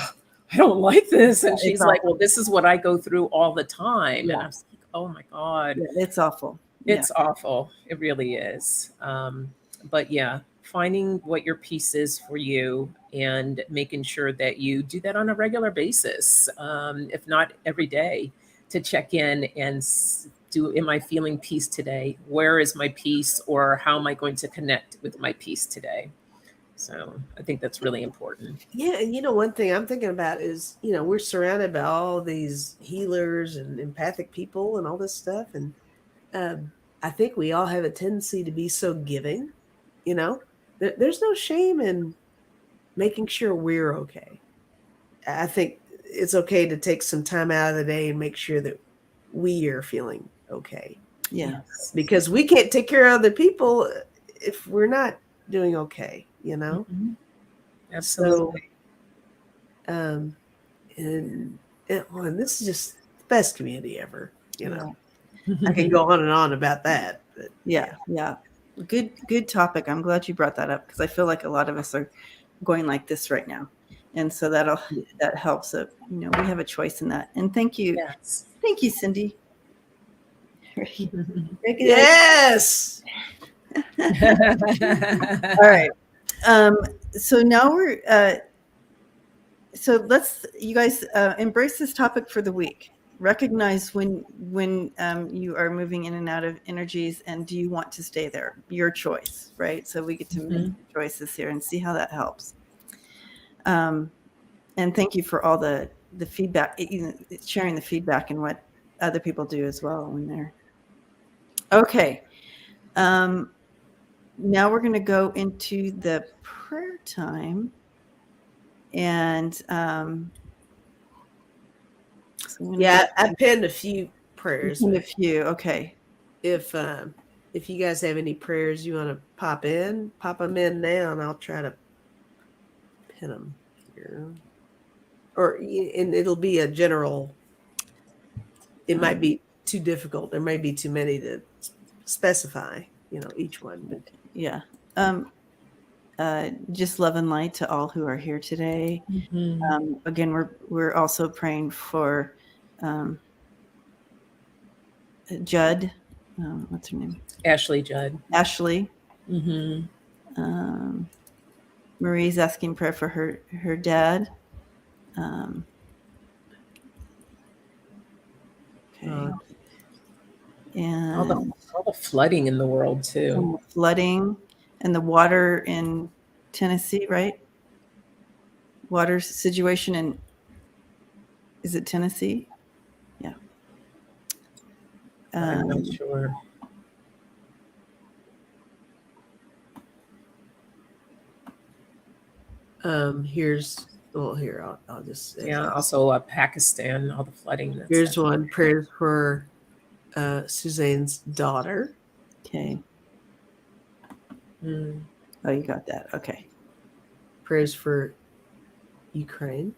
I don't like this. And she's like, well, this is what I go through all the time. Yeah. And I was like, oh my God. Yeah, it's awful. It's awful. It really is. But yeah, finding what your piece is for you and making sure that you do that on a regular basis, if not every day, to check in and am I feeling peace today? Where is my peace? Or how am I going to connect with my peace today? So I think that's really important. Yeah. And one thing I'm thinking about is, we're surrounded by all these healers and empathic people and all this stuff. And I think we all have a tendency to be so giving. There's no shame in making sure we're okay. I think it's okay to take some time out of the day and make sure that we are feeling okay. Yeah. Because we can't take care of other people if we're not doing okay, Mm-hmm. Absolutely. So, and this is just the best community ever, I can go on and on about that. But, yeah. Good topic. I'm glad you brought that up because I feel like a lot of us are going like this right now. And so that helps. We have a choice in that. And thank you. Yes. Thank you, Cindy. Yes. All right. So now you guys embrace this topic for the week. Recognize when you are moving in and out of energies, and do you want to stay there? Your choice, right? So we get to make choices here and see how that helps. And thank you for all the feedback, sharing the feedback and what other people do as well when they're okay. Now we're going to go into the prayer time. And so I pinned a few prayers. A few, okay. If you guys have any prayers you want to pop them in now, and I'll try to pin them here. And it'll be a general. It might be too difficult. There may be too many to specify, each one. But yeah. Just love and light to all who are here today. Again, we're also praying for Judd. What's her name? Ashley Judd. Ashley. Marie's asking prayer for her dad. Okay. And all the flooding in the world too. Flooding and the water in Tennessee, right? Water situation in, is it Tennessee? Yeah. I'm not sure. Here, I'll just say. Yeah, also Pakistan, all the flooding. Here's one, prayers for Suzanne's daughter. Okay. Oh, you got that. Okay. Prayers for Ukraine.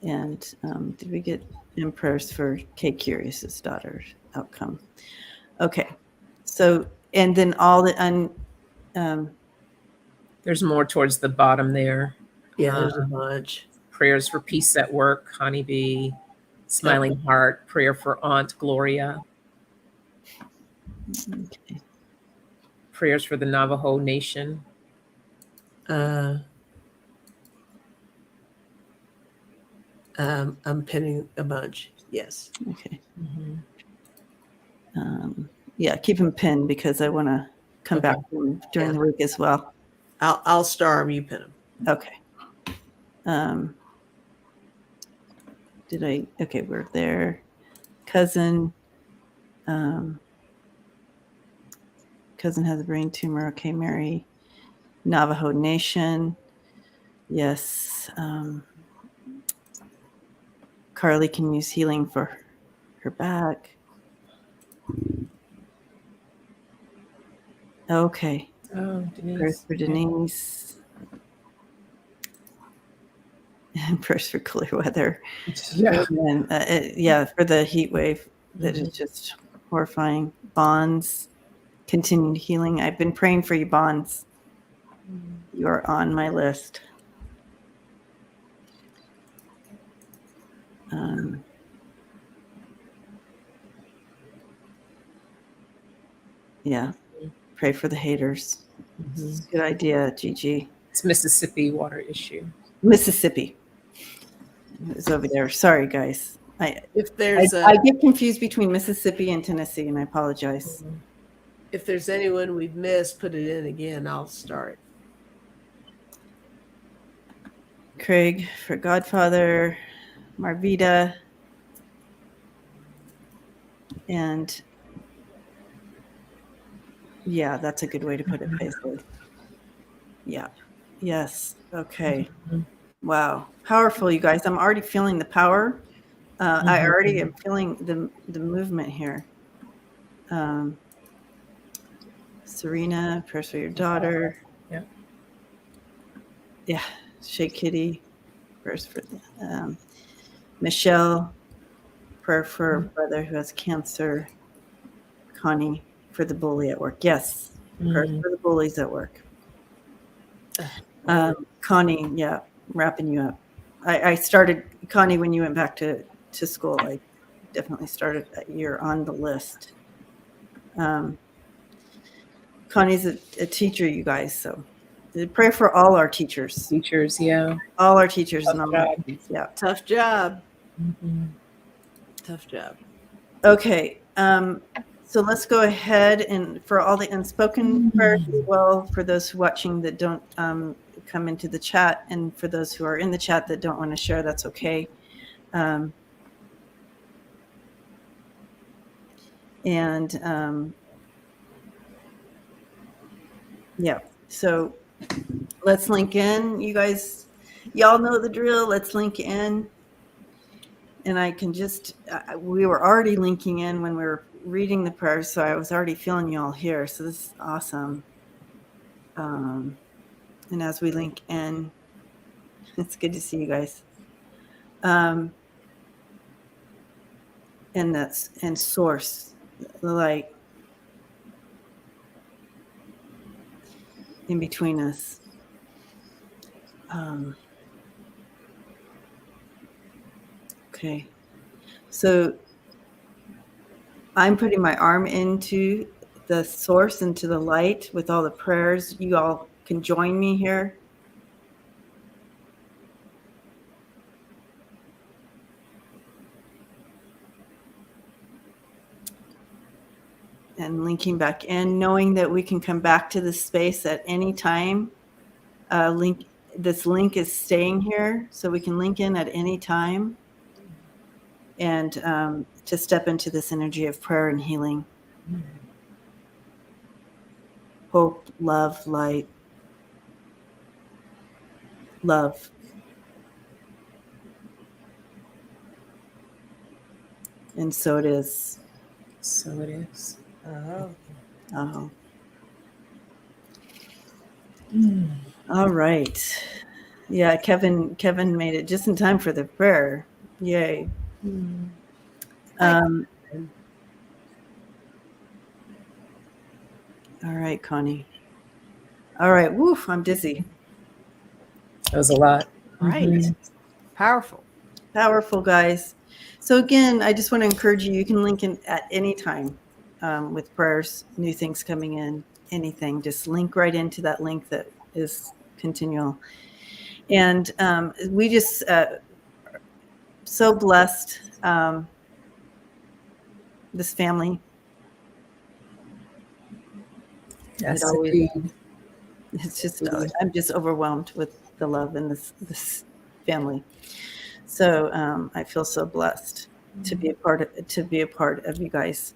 And did we get in prayers for Kay Curious's daughter's outcome? Okay. So, and then all the there's more towards the bottom there. Yeah, there's a bunch. Prayers for peace at work, Honeybee, Smiling Heart, prayer for Aunt Gloria. Okay. Prayers for the Navajo Nation. I'm pinning a bunch. Yes. Okay. Yeah, keep them pinned because I want to come back to them during the week as well. I'll star them. You pin them. Okay. Okay, we're there. Cousin has a brain tumor. Okay, Mary. Navajo Nation. Yes. Carly can use healing for her back. Okay. Oh, Denise. Prayers for Denise. And prayers for clear weather. Yeah. And for the heat wave that is just horrifying. Bonds, continued healing. I've been praying for you, Bonds. You are on my list. Yeah. Pray for the haters. Good idea, Gigi. It's Mississippi water issue. Mississippi. It's over there. Sorry, guys. I get confused between Mississippi and Tennessee, and I apologize. If there's anyone we've missed, put it in again. I'll start. Craig for Godfather, Marvita, and yeah, that's a good way to put it, basically. Yeah. Yes. Okay. Wow. Powerful, you guys. I'm already feeling the power. I already am feeling the movement here. Serena, prayers for your daughter. Yeah. Yeah. Shay Kitty, prayers for Michelle, prayer for her brother who has cancer. Connie, for the bully at work. Yes. Prayers for the bullies at work. Connie, yeah, wrapping you up. I started, Connie, when you went back to school. I definitely started. You're on the list. Connie's a teacher, you guys. So pray for all our teachers. Teachers, yeah. All our teachers. Tough and all job. Yeah. Tough job. Tough job. Okay. So let's go ahead and for all the unspoken prayers as well, for those watching that don't come into the chat, and for those who are in the chat that don't want to share, that's okay. Yeah, so let's link in. You guys, y'all know the drill. Let's link in. And I can just, we were already linking in when we were reading the prayers, so I was already feeling you all here. So this is awesome. And as we link in, it's good to see you guys. And source, the light in between us. Okay. So I'm putting my arm into the source, into the light with all the prayers. You all can join me here. And linking back in, knowing that we can come back to this space at any time. This link is staying here, so we can link in at any time. And to step into this energy of prayer and healing. Hope, love, light. Love. And so it is. So it is. Oh. All right. Yeah, Kevin made it just in time for the prayer. Yay. All right, Connie. All right. Woof, I'm dizzy. That was a lot. Right. Powerful. Powerful, guys. So again, I just want to encourage you. You can link in at any time with prayers, new things coming in, anything. Just link right into that link that is continual. And we just so blessed, this family. Yes, It's just, I'm just overwhelmed with the love in this family. So I feel so blessed to be a part of you guys.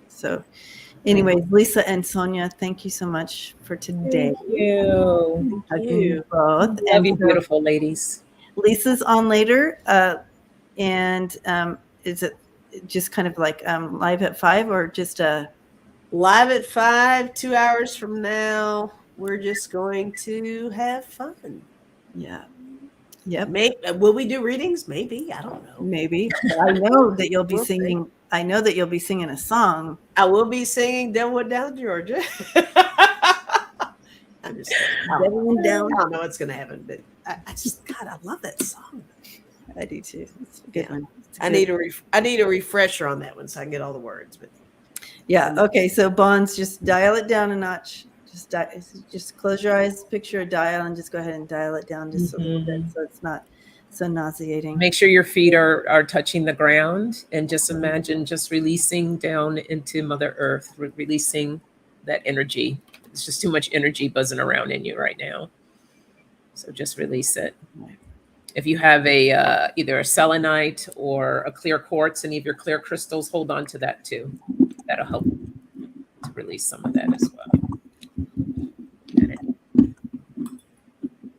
So anyways, Lisa and Sonja, thank you so much for today. Thank you. Thank you both. Love you, beautiful ladies. Lisa's on later. And is it just kind of like live at 5 or just live at 5, 2 hours from now? We're just going to have fun. Yeah. Yep. Will we do readings? Maybe. I don't know. Maybe. I know that you'll be singing. I know that you'll be singing a song. I will be singing Downward Down, Georgia. I'm just I don't know what's going to happen, but I love that song. I do too. It's a good one. I need a refresher on that one so I can get all the words. But yeah. Okay. So Bonds, just dial it down a notch. Just close your eyes, picture a dial, and just go ahead and dial it down just a little bit so it's not so nauseating. Make sure your feet are touching the ground, and just imagine just releasing down into Mother Earth, releasing that energy. It's just too much energy buzzing around in you right now. So just release it. If you have either a selenite or a clear quartz, any of your clear crystals, hold on to that too. That'll help to release some of that as well.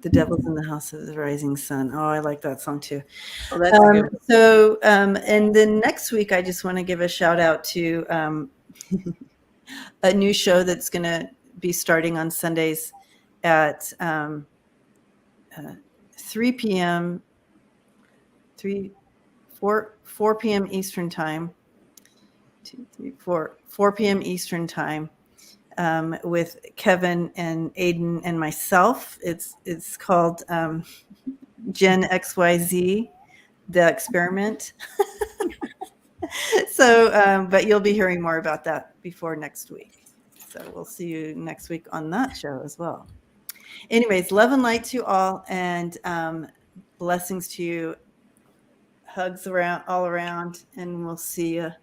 The Devil's in the House of the Rising Sun. Oh, I like that song too. Oh, that's a good one. So, and then next week, I just want to give a shout out to a new show that's going to be starting on Sundays at 3 p.m. 4 p.m. Eastern time. 4 p.m. Eastern time. With Kevin and Aiden and myself. It's called Gen XYZ, the experiment. So, but you'll be hearing more about that before next week. So we'll see you next week on that show as well. Anyways, love and light to you all, and blessings to you. Hugs all around, and we'll see you